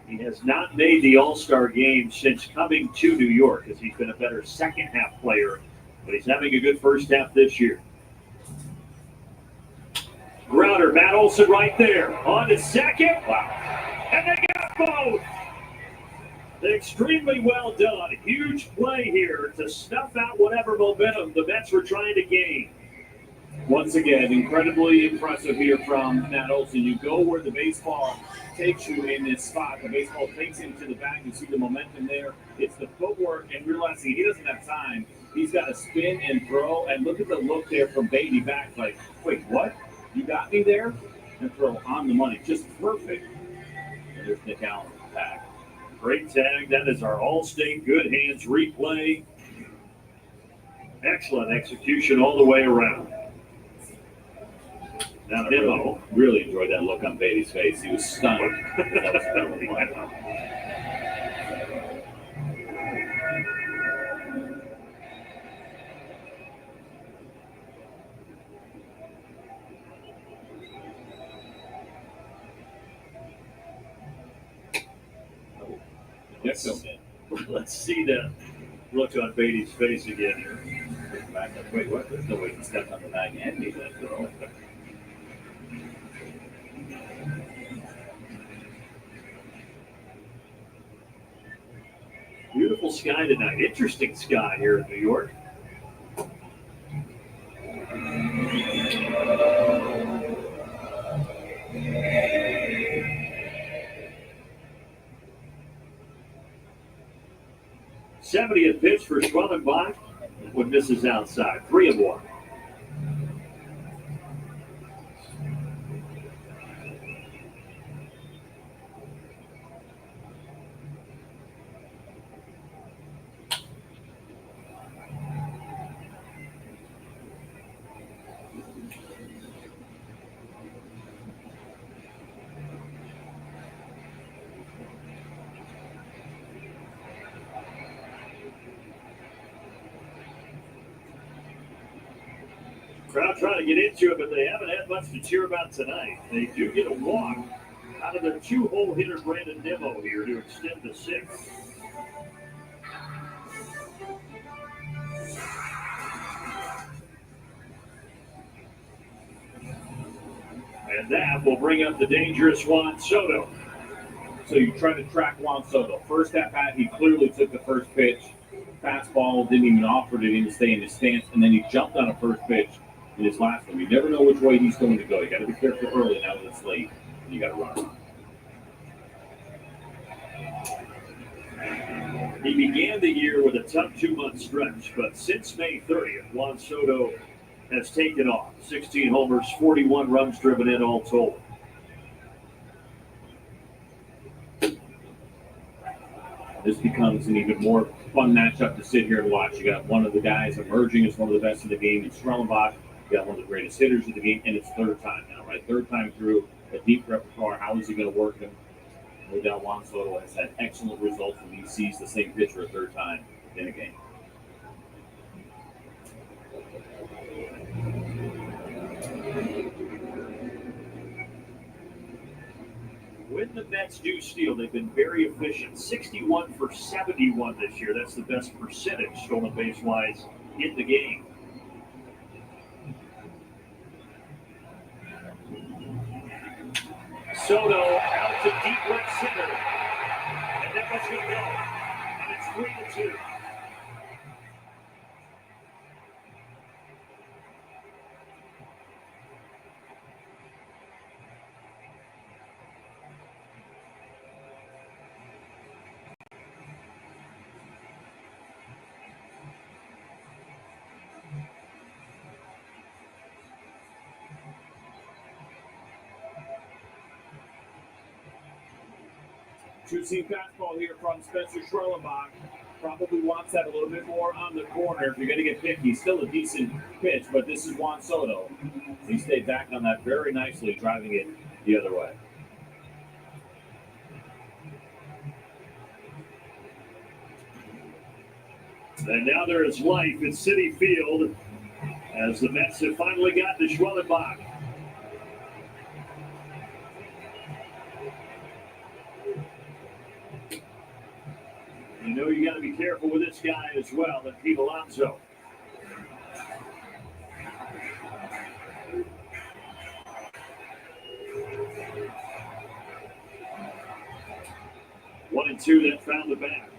He has not made the All-Star game since coming to New York, as he's been a better second-half player, but he's having a good first half this year. Grounder, Matt Olson right there. On to second. Wow. And they got both. Extremely well done. Huge play here to snuff out whatever momentum the Mets were trying to gain. Once again, incredibly impressive here from Matt Olson. You go where the baseball takes you in this spot. The baseball takes him to the back. You see the momentum there. It's the footwork and realizing he doesn't have time. He's got to spin and throw, and look at the look there from Beatty back. Like, wait, what? You got me there? And throw on the money, just perfect. And there's Nick Allen back. Great tag. That is our All-State Good Hands replay. Excellent execution all the way around. Now, Demo. Really enjoyed that look on Beatty's face. He was stunned. That was really fun. Let's see that look on Beatty's face again here. Wait, what? There's no way he stepped on the bag and made that throw. Beautiful sky tonight. Interesting sky here in New York. '70th pitch for Schwellenbach. When misses outside. 3-1. Crowd trying to get into it, but they haven't had much to cheer about tonight. They do get a walk out of their 2-hole hitter, Brandon Nimmo, here to extend the 6th. And that will bring up the dangerous Juan Soto. So you try to track Juan Soto. First at bat, he clearly took the first pitch. Fastball, didn't even offer, didn't even stay in his stance, and then he jumped on a first pitch in his last one. You never know which way he's going to go. You got to be careful early now that it's late, and you got to run. He began the year with a tough 2-month stretch, but since May 30th, Juan Soto has taken off. 16 homers, 41 runs driven in all told. This becomes an even more fun matchup to sit here and watch. You got one of the guys emerging as one of the best in the game in Schwellenbach. You got one of the greatest hitters of the game, and it's third time now, right? Third time through a deep repertoire. How is he going to work him? No doubt Juan Soto has had excellent results when he sees the same pitcher a third time in a game. When the Mets do steal, they've been very efficient. 61 for 71 this year. That's the best percentage stolen base-wise in the game. Soto out to deep left center. And that one's going to go. And it's 3-2. Two-seam fastball here from Spencer Schwellenbach. Probably wants that a little bit more on the corner. If you're going to get picky, still a decent pitch, but this is Juan Soto. He stayed back on that very nicely, driving it the other way. And now there is life at Citi Field as the Mets have finally got to Schwellenbach. You know you got to be careful with this guy as well, and Pete Alonso. One and two that found the bat.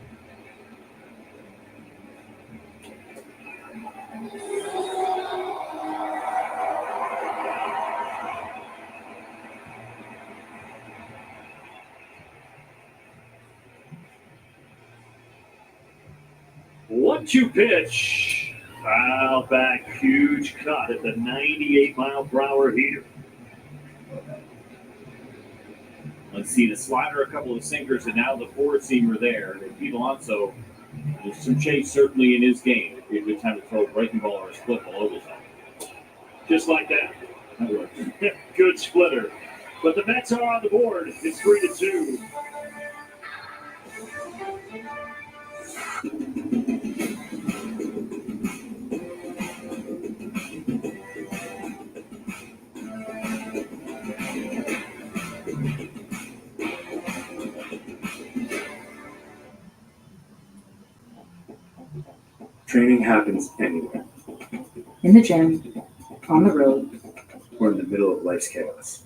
One-two pitch Foul back, huge cut at the 98-mile-per-hour heater. Let's see the slider, a couple of sinkers, and now the four-seamer there. Pete Alonso, there's some chase certainly in his game. It'd be a good time to throw a breaking ball or a split below this one. Just like that. Good splitter. But the Mets are on the board. It's 3-2. Training happens anywhere. In the gym, on the road, Or in the middle of life's chaos.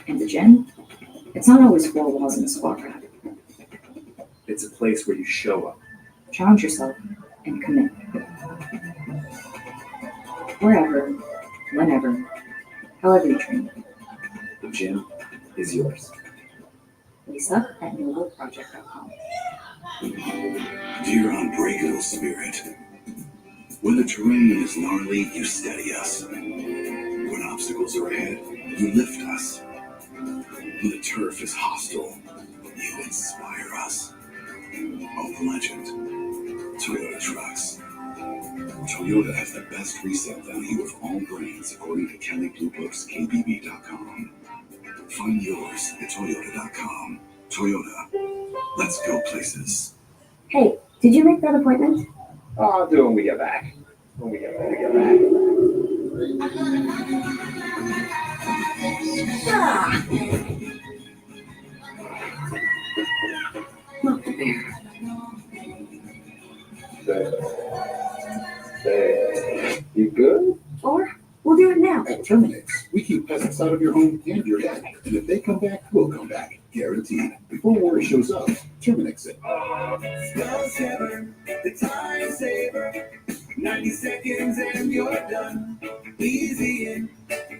in the gym. It's not always four walls and a squat rack. It's a place where you show up. Challenge yourself and commit. Wherever, whenever, however you train. The gym is yours. Lisa at newhopeproject.com. Dear unbreakable spirit, when the terrain is gnarly, you steady us. When obstacles are ahead, you lift us. When the turf is hostile, you inspire us. Oh, legend, Toyota trucks. Toyota has the best resale value of all brands according to Kelley Blue Book's KBB.com. Find yours at Toyota.com. Toyota, let's go places. Hey, did you make that appointment? I'll do it when we get back. When we get back. Not the bear. You good? Or we'll do it now. At Terminix, we keep peasants out of your home and your head. And if they come back, we'll come back. Guaranteed. Before worry shows up, Terminix it. Spell Saver, the time saver. 90 seconds and you're done. Easy in,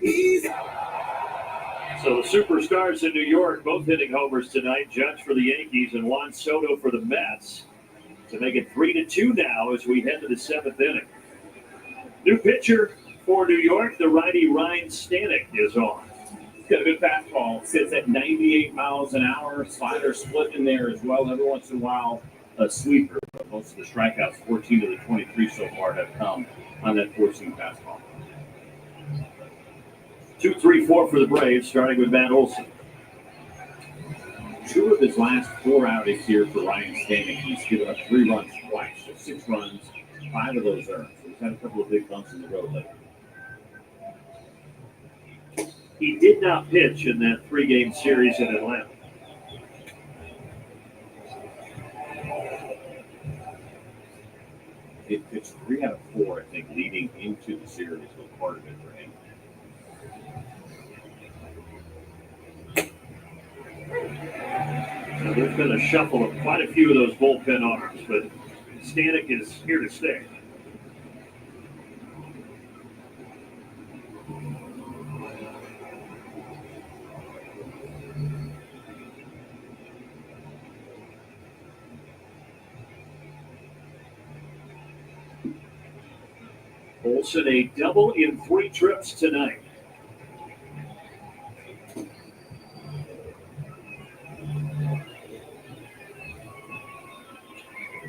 easy out. So the superstars in New York both hitting homers tonight. Judge for the Yankees and Juan Soto for the Mets to make it 3-2 now as we head to the seventh inning. New pitcher for New York, the righty Ryan Stanek is on. He's got a good fastball. Sits at 98 miles an hour. Slider split in there as well. Every once in a while, a sweeper. But most of the strikeouts, 14 of the 23 so far, have come on that four-seam fastball. 2-3-4 for the Braves, starting with Matt Olson. 2 of his last 4 outings here for Ryan Stanek. He's given up 3 runs twice, so 6 runs, 5 of those earned. So he's had a couple of big bumps in the road lately. He did not pitch in that 3-game series in Atlanta. He pitched 3 out of 4, I think, leading into the series was part of it for him. Now, there's been a shuffle of quite a few of those bullpen arms, but Stanek is here to stay. Olsen a double in 3 trips tonight.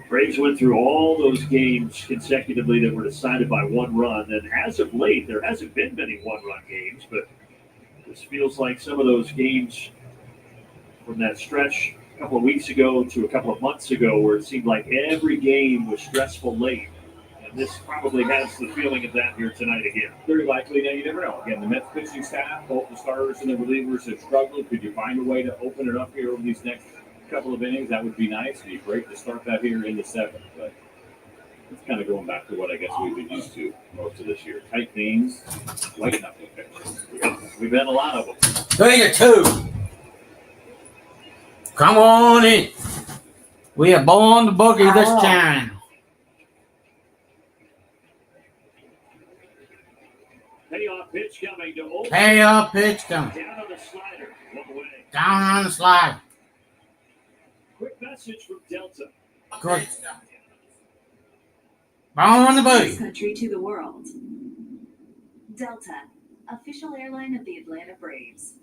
Braves went through all those games consecutively that were decided by 1 run, and as of late, there hasn't been many 1-run games, but this feels like some of those games from that stretch a couple of weeks ago to a couple of months ago where it seemed like every game was stressful late. And this probably has the feeling of that here tonight again. Very likely. Now, you never know. Again, the Mets pitching staff, both the starters and the relievers have struggled. Could you find a way to open it up here over these next couple of innings? That would be nice. It'd be great to start that here in the 7th. But it's kind of going back to what I guess we've been used to most of this year. Tight games, lighten up the pitches. We've had a lot of them. 3-2. Come on in. We are born the boogie this time. Payoff pitch coming to Olsen. Payoff pitch coming. Down on the slider. 1 away. Down on the slide. Quick message from Delta. Good. Ball on the Cross booty. country to the world. Delta, official airline of the Atlanta Braves.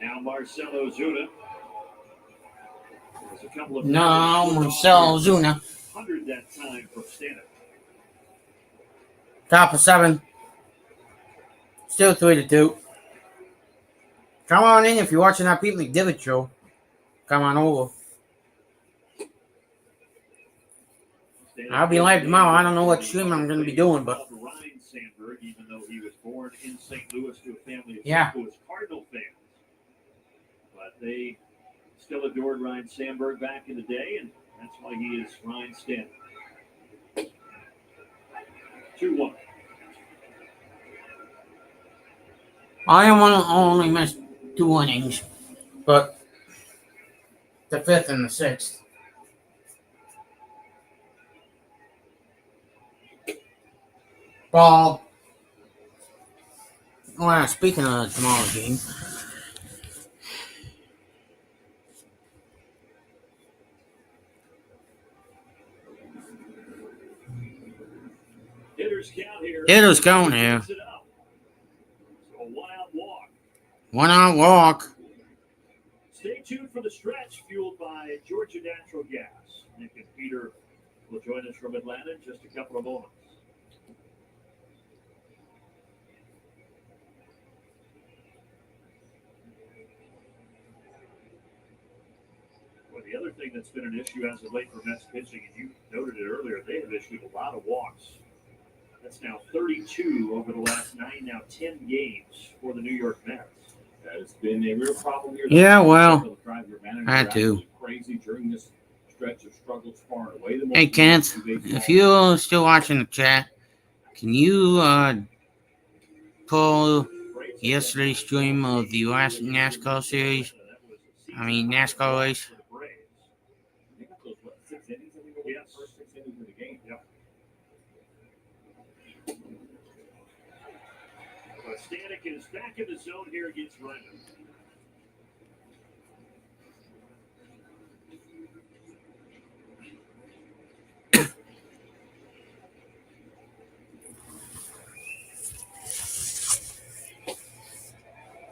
Now Marcelo Zuna. There's a couple of No, Marcelo Zuna. 100 that time from Stanek. Top of 7. Still 3-2. Come on in if you're watching that Pete McDivitt show. Come on over. I'll be live tomorrow. I don't know what stream I'm going to be doing, but Ryan Sandberg, even though he was born in St. Louis to a family of yeah. St. Louis Cardinal fans. But they still adored Ryan Sandberg back in the day, and that's why he is Ryan Stanton. 2-1. I only missed 2 innings, but the 5th and the 6th. Ball. Well, speaking of tomorrow's game, Hitters count here. hitters count here. So a one-out walk. 1 out walk. Stay tuned for the stretch fueled by Georgia Natural Gas. Nick and Peter will join us from Atlanta in just a couple of moments. Well, the other thing that's been an issue as of late for Mets pitching, and you noted it earlier, they have issued a lot of walks. That's now 32 over the last 10 games for the New York Mets. That has been a real problem here. Yeah, well, I had to. Crazy during this stretch of struggles far and away. Hey, Kenneth, if you're still watching the chat, can you pull yesterday's stream of the last NASCAR series? I mean, NASCAR race. Stanek is back in the zone here against Ryan.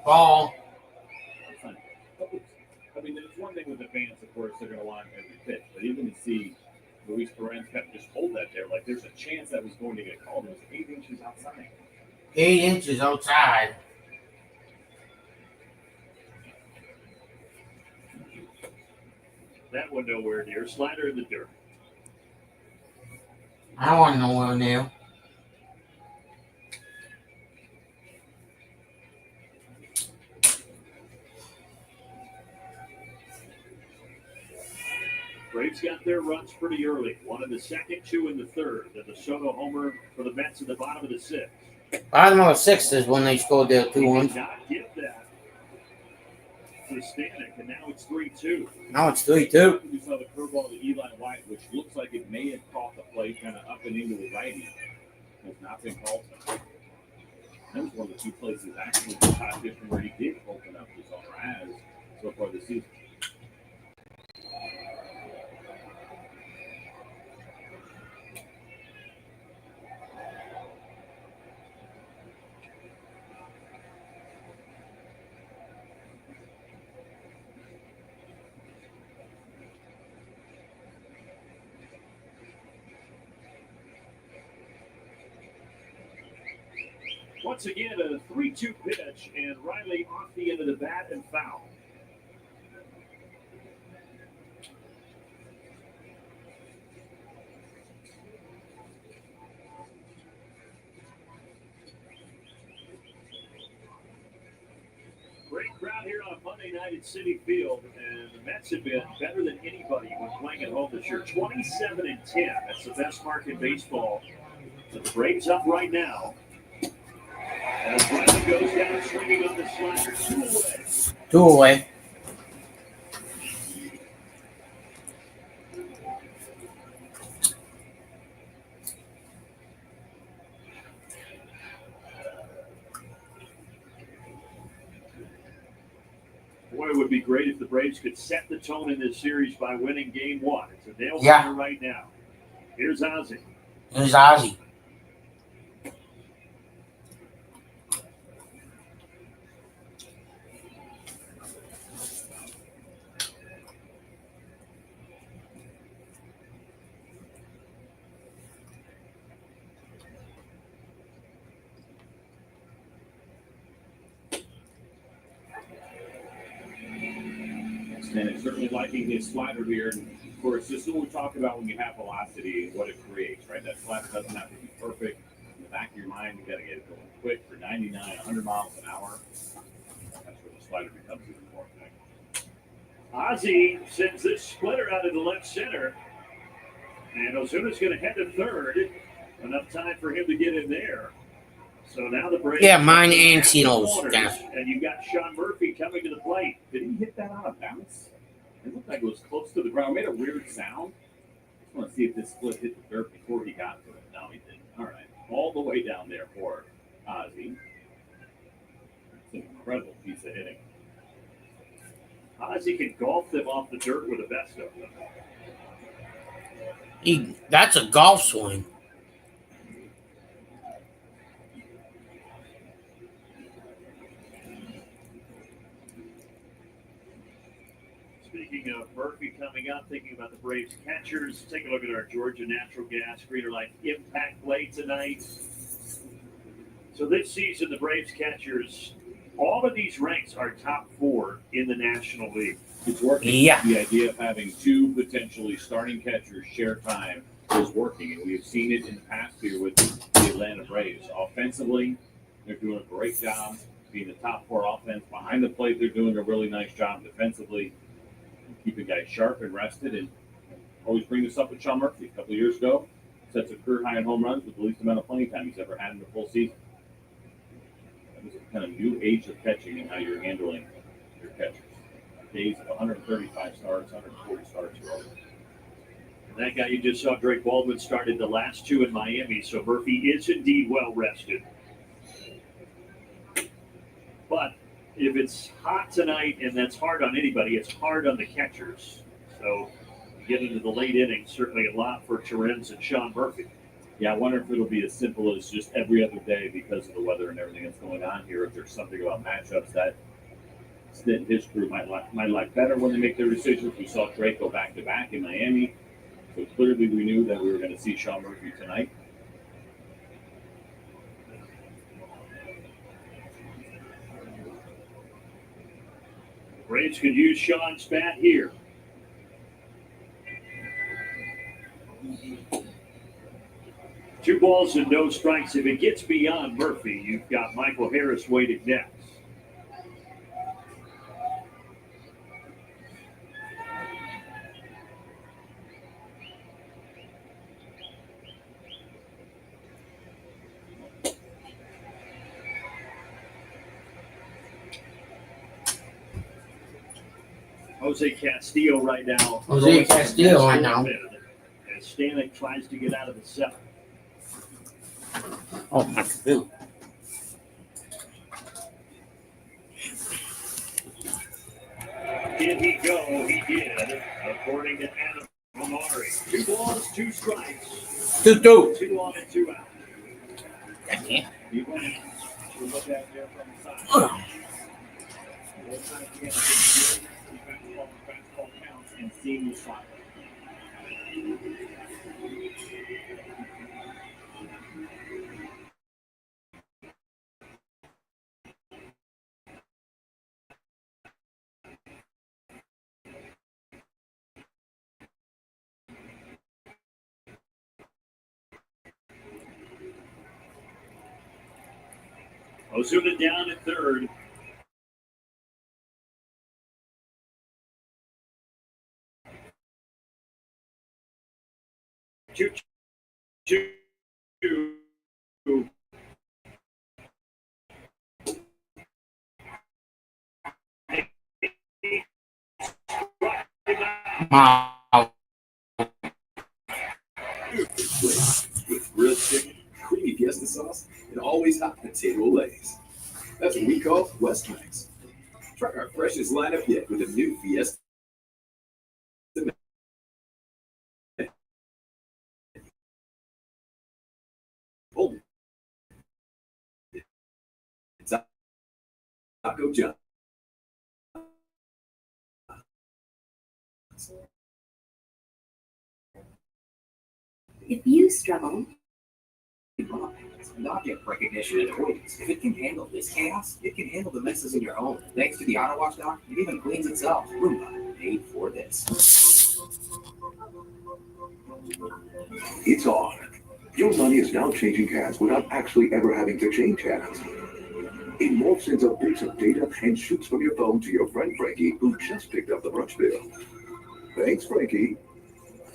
Ball. I mean, there's one thing with the fans, of course, they're going to want every pitch, but even to see Luis Perez kept just hold that there, like there's a chance that was going to get called. It was 8 inches outside. 8 inches outside. That one nowhere near. Slider in the dirt. I don't want nowhere near. Braves got their runs pretty early. One in the second, 2 in the third. Then the Soto homer for the Mets at the bottom of the 6th. Bottom of the 6th is when they scored their 2-1. Did not get that to Stanek, and now it's 3-2. Now it's 3-2. We saw the curveball to Eli White, which looks like it may have caught the plate kind of up and into the righty. Has not been called. That was one of the 2 places actually the top different where he did open up his own has so far this season. Once again, a 3-2 pitch, and Riley off the end of the bat and foul. Great crowd here on Monday night at Citi Field, and the Mets have been better than anybody when playing at home this year. 27-10. That's the best mark in baseball. So the Braves up right now. As Riley goes down swinging on the slider. 2 away. Boy, it would be great if the Braves could set the tone in this series by winning Game 1. It's a nail Yeah. biter right now. Here's Ozzie. Here's Ozzie. And certainly liking his slider here. And of course, this is what we talk about when you have velocity and what it creates, right? That slider doesn't have to be perfect. In the back of your mind, you got to get it going quick for 99, 100 miles an hour. That's where the slider becomes even more effective. Ozzie sends this splitter out of the left center. And Ozuna's going to head to third. Enough time for him to get in there. So now the Braves. Yeah, mine and Cino's. And you've got Sean Murphy coming to the plate. Did he hit that out of bounds? It looked like it was close to the ground. It made a weird sound. I just want to see if this split hit the dirt before he got to it. No, he didn't. All right. All the way down there for Ozzie. It's an incredible piece of hitting. Ozzie can golf them off the dirt with the best of them. That's a golf swing. Speaking of Murphy coming up, thinking about the Braves catchers, take a look at our Georgia Natural Gas Greener Life Impact Play tonight. So this season, the Braves catchers, all of these ranks are top 4 in the National League. It's working. Yeah. The idea of having 2 potentially starting catchers share time is working, and we've seen it in the past year with the Atlanta Braves. Offensively, they're doing a great job being the top 4 offense. Behind the plate, they're doing a really nice job defensively, keeping guys sharp and rested. And always bring this up with Sean Murphy a couple of years ago. Sets a career high in home runs with the least amount of playing time he's ever had in a full season. That was a kind of new age of catching and how you're handling your catchers. Days of 135 starts, 140 starts are over. That guy you just saw, Drake Baldwin, started the last 2 in Miami, so Murphy is indeed well rested. But if it's hot tonight, and that's hard on anybody, it's hard on the catchers. So you get into the late innings, certainly a lot for Terrence and Sean Murphy. Yeah, I wonder if it'll be as simple as just every other day because of the weather and everything that's going on here. If there's something about matchups that his crew might like better when they make their decisions. We saw Drake go back-to-back in Miami. So clearly we knew that we were going to see Sean Murphy tonight. Braves could use Sean's bat here. Two balls and no strikes. If it gets beyond Murphy, you've got Michael Harris waiting next. Jose Castillo right now. Jose Castillo right now. As Stanek tries to get out of the 7th. Oh, my God. Did he go? He did, according to Adam Amari. 2 balls, 2 strikes. 2-2. 2 on and 2 out. Okay. You want to look at there from the side. Fastball counts and seeing the slide. Ozuna down at 3rd. Two. Wow. With grilled chicken, creamy fiesta sauce, and always hot potato lays. That's what we call West Banks. Try our freshest lineup yet with a new Fiesta. Oh, Taco John. If you struggle, Object recognition and avoidance. If it can handle this chaos, it can handle the messes in your home. Thanks to the Auto Wash Dock, it even cleans itself. Roomba, made for this. It's on. Your money is now changing hands without actually ever having to change hands. It morphs into bits of data and shoots from your phone to your friend Frankie, who just picked up the brunch bill. Thanks, Frankie.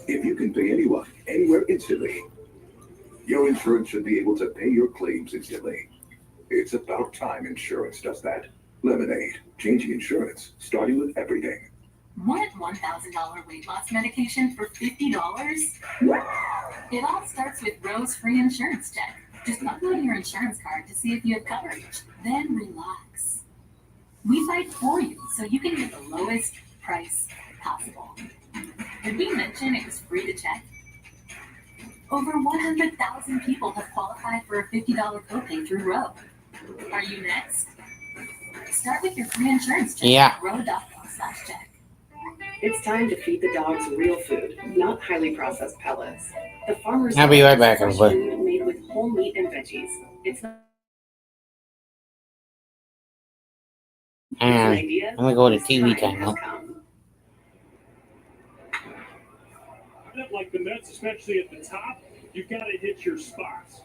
If you can pay anyone, anywhere instantly, your insurance should be able to pay your claims instantly. It's about time insurance does that. Lemonade, changing insurance, starting with everything. Want $1,000 weight loss medication for $50? It all starts with Rose Free Insurance Check. Just upload your insurance card to see if you have coverage. Then relax. We fight for you so you can get the lowest price possible. Did we mention it was free to check? Over 100,000 people have qualified for a $50 copay through Roe. Are you next? Start with your free insurance check at roe.com/check. It's time to feed the dogs real food, not highly processed pellets. The farmer's I'll be right back, fresh everybody. food made with whole meat and veggies. It's not And idea. I'm gonna go to This TV time time has now. come. Like the Mets, especially at the top, you've got to hit your spots.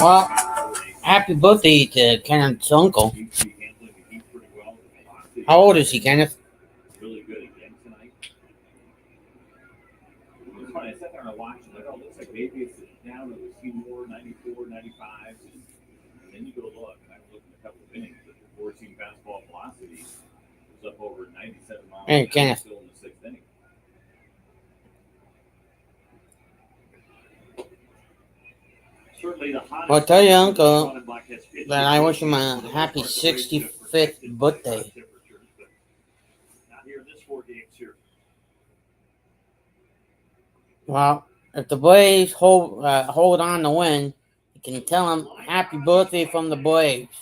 Well, happy birthday to Kenneth's uncle. How old is he, Kenneth? Really good again tonight. It's funny, I sat there and watched it, like, oh, it looks like maybe it's down to a few more, 94, 95. And then you go look, and I've looked at a couple of innings, but the four-seam fastball velocity was up over 97 miles Hey, an hour Kenneth. still in the sixth inning. Certainly the hottest. Well, tell your uncle that I wish him a happy 65th birthday. Not here in this 4 games here. Well, if the Braves hold on to win, you can tell him happy birthday from the Braves.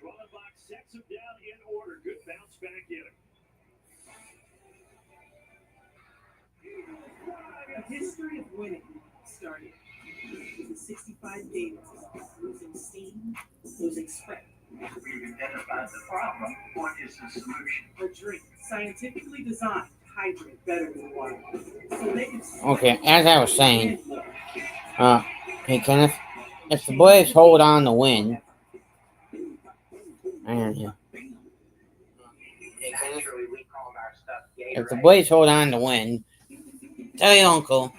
Schwellenbach sets him down in order. Good bounce back in him. The history of winning started. 365 days. Losing steam, losing sweat. We've identified the problem. What is the solution? A drink scientifically designed to hydrate better than water. So they can Okay, as I was saying, hey Kenneth, if the Braves hold on to win, and if the Braves hold on to win, tell your uncle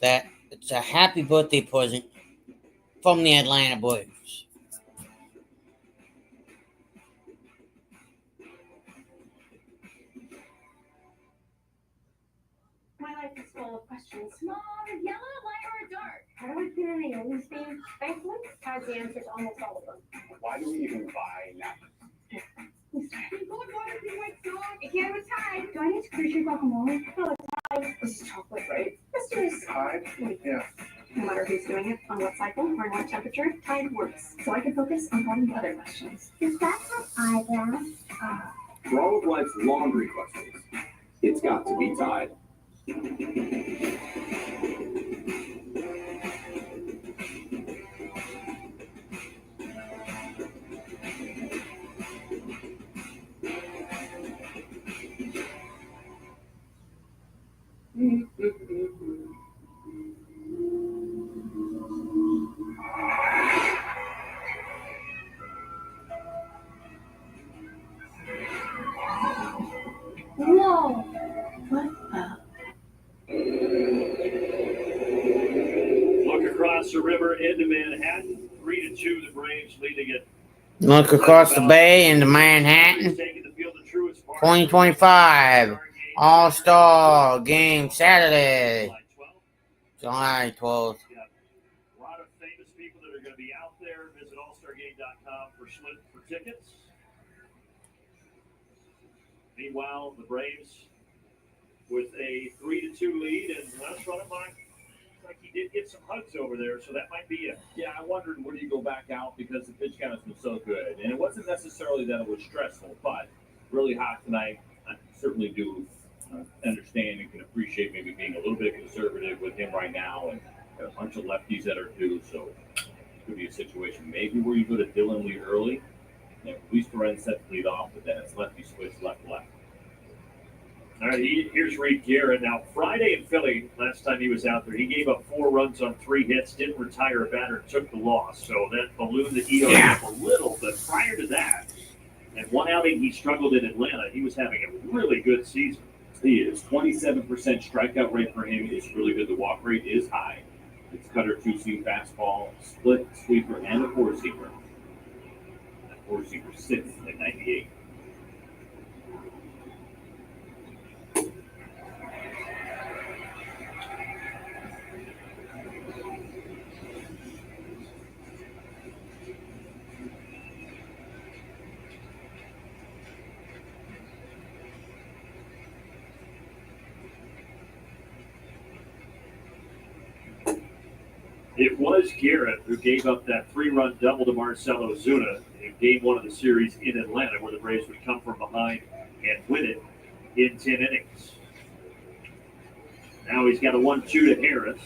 that it's a happy birthday present from the Atlanta Braves. My life is full of questions. Mom, yellow, light, or dark? How do I fit in a Yankees game? Thankfully, has the answer to almost all of them. Why do we even buy napkins? It came with Tide. Do I need to cruise your guacamole? No, it's Tide. This is chocolate, right? This is Tide? Yeah. No matter who's doing it, on what cycle, or what temperature, Tide works. So I can focus on all the other questions. Does that have eyebrows? For all of life's laundry questions, it's got to be Tide. Whoa! What the? Look across the river into Manhattan. 3-2, the Braves leading it. Look across the bay into Manhattan. 2025 All-Star Game Saturday, July 12th. A lot of famous people that are going to be out there. Visit allstargame.com for tickets. Meanwhile, the Braves with a 3-2 lead, and last run of mine, like he did get some hugs over there, so that might be it. Yeah, I wondered where do you go back out because the pitch count has been so good, and it wasn't necessarily that it was stressful, but really hot tonight. I certainly do understand and can appreciate maybe being a little bit conservative with him right now, and a bunch of lefties that are due, so it could be a situation maybe where you go to Dylan Lee early, and Luis Perez set the lead off, but then it's lefty switch left. All right, here's Reed Garrett. Now, Friday in Philly, last time he was out there, he gave up 4 runs on 3 hits, didn't retire a batter, took the loss. So that ballooned the ERA up a little. But prior to that, and one outing he struggled in Atlanta, he was having a really good season. He is. 27% strikeout rate for him is really good. The walk rate is high. It's cutter, 2-seam fastball, split, sweeper, and a 4-seamer. That 4-seamer sits at 98. It was Garrett who gave up that 3-run double to Marcell Ozuna in Game 1 of the series in Atlanta, where the Braves would come from behind and win it in 10 innings. Now he's got a 1-2 to Harris.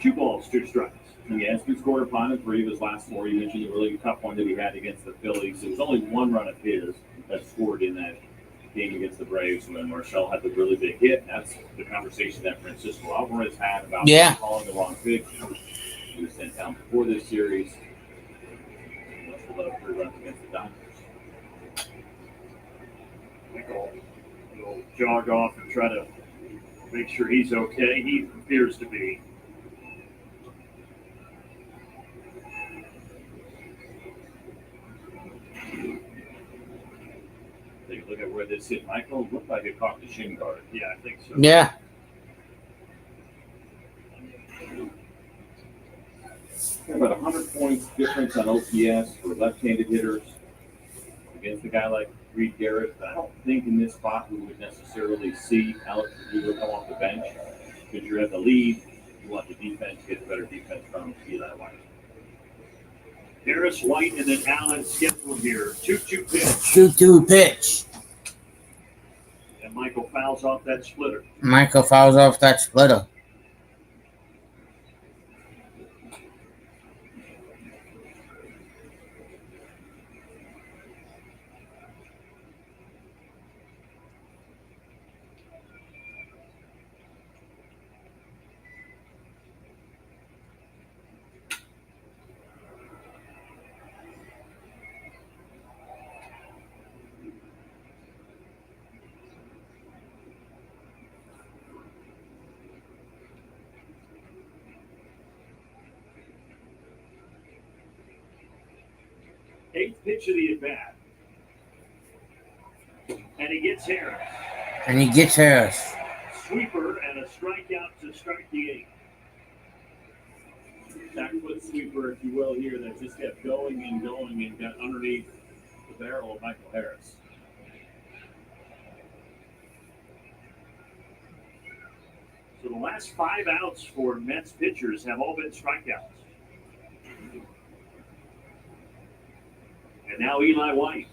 2 balls, 2 strikes. He has been scored upon in 3 of his last 4. You mentioned the really tough one that he had against the Phillies. It was only 1 run of his that scored in that game against the Braves when Marcell had the really big hit. And that's the conversation that Francisco Alvarez had about calling the wrong pitch. He was sent down before this series. He must have let up 3 runs against the Dodgers. He'll jog off and try to make sure he's okay. He appears to be. Take a look at where this hit. Michael looked like it caught the shin guard. Yeah, I think so. Yeah. About 100 points difference on OPS for left-handed hitters against a guy like Reed Garrett. I don't think in this spot we would necessarily see Alex Verdugo come off the bench because you're at the lead. You want the defense to get the better defense from Eli White. Harris, White, and then Allen scheduled here. 2-2 pitch. 2-2 pitch. And Michael fouls off that splitter. Eighth pitch of the at-bat. And he gets Harris. Sweeper and a strikeout to start the eighth. Backfoot sweeper, if you will, here that just kept going and got underneath the barrel of Michael Harris. So the last 5 outs for Mets pitchers have all been strikeouts. And now Eli White.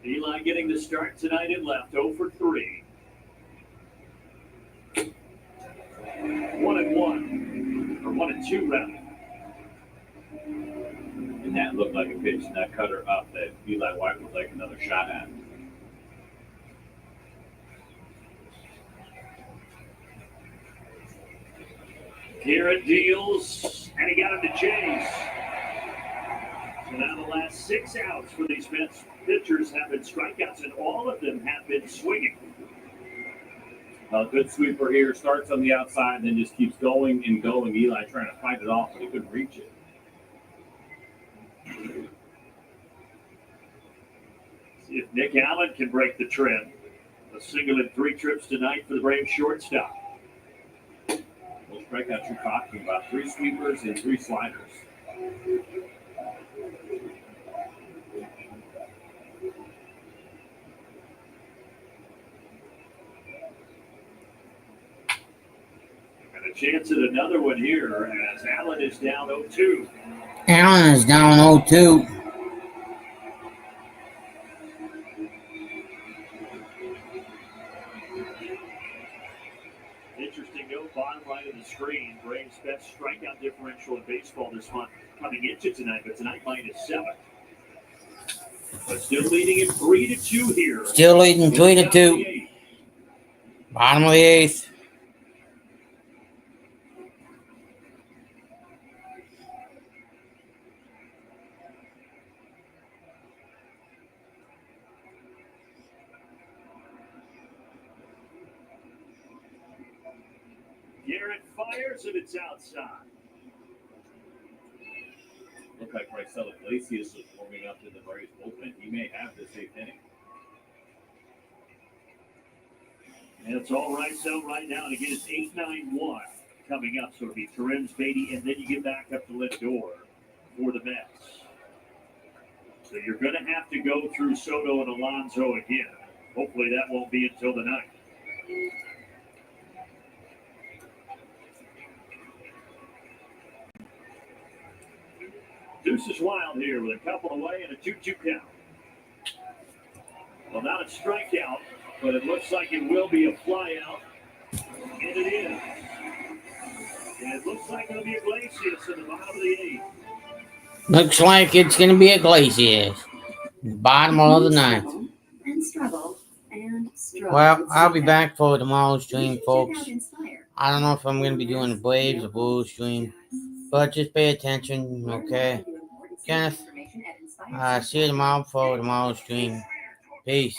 Eli getting the start tonight at left, 0 for 3. 1-1, or 1-2 rather. And that looked like a pitch, and that cutter up that Eli White would like another shot at. Garrett deals, and he got him to chase. So now the last 6 outs for these Mets pitchers have been strikeouts, and all of them have been swinging. A good sweeper here, starts on the outside, and then just keeps going and going. Eli trying to fight it off, but he couldn't reach it. See if Nick Allen can break the trend. A single in 3 trips tonight for the Braves shortstop. Those strikeouts you're talking about, 3 sweepers and 3 sliders. And a chance at another one here as Allen is down 0-2. Allen is down 0-2. Interesting note, bottom right of the screen. Braves' best strikeout differential in baseball this month coming into tonight, but tonight -7. But still leading it 3-2 here. Still leading 3-2. Bottom of the 8th. Garrett fires and it's outside. Looked like Marcelo Iglesias was warming up in the Braves bullpen. He may have this 8th inning. And it's all right out right now. And again, it's 8-9-1 coming up. So it'll be Karims, Beatty, and then you get back up to Lindor for the Mets. So you're going to have to go through Soto and Alonso again. Hopefully that won't be until the 9th. Deuce is wild here with a couple away and a 2-2 count. Well, not a strikeout, but it looks like it will be a flyout. And it is. And it looks like it'll be Iglesias in the bottom of the 8th. Looks like it's going to be Iglesias. Bottom of the 9th. And struggle and struggle. Well, I'll be back for tomorrow's stream, folks. I don't know if I'm going to be doing the Braves or Blues stream, but just pay attention, okay? Kenneth, see you tomorrow for tomorrow's stream. Peace.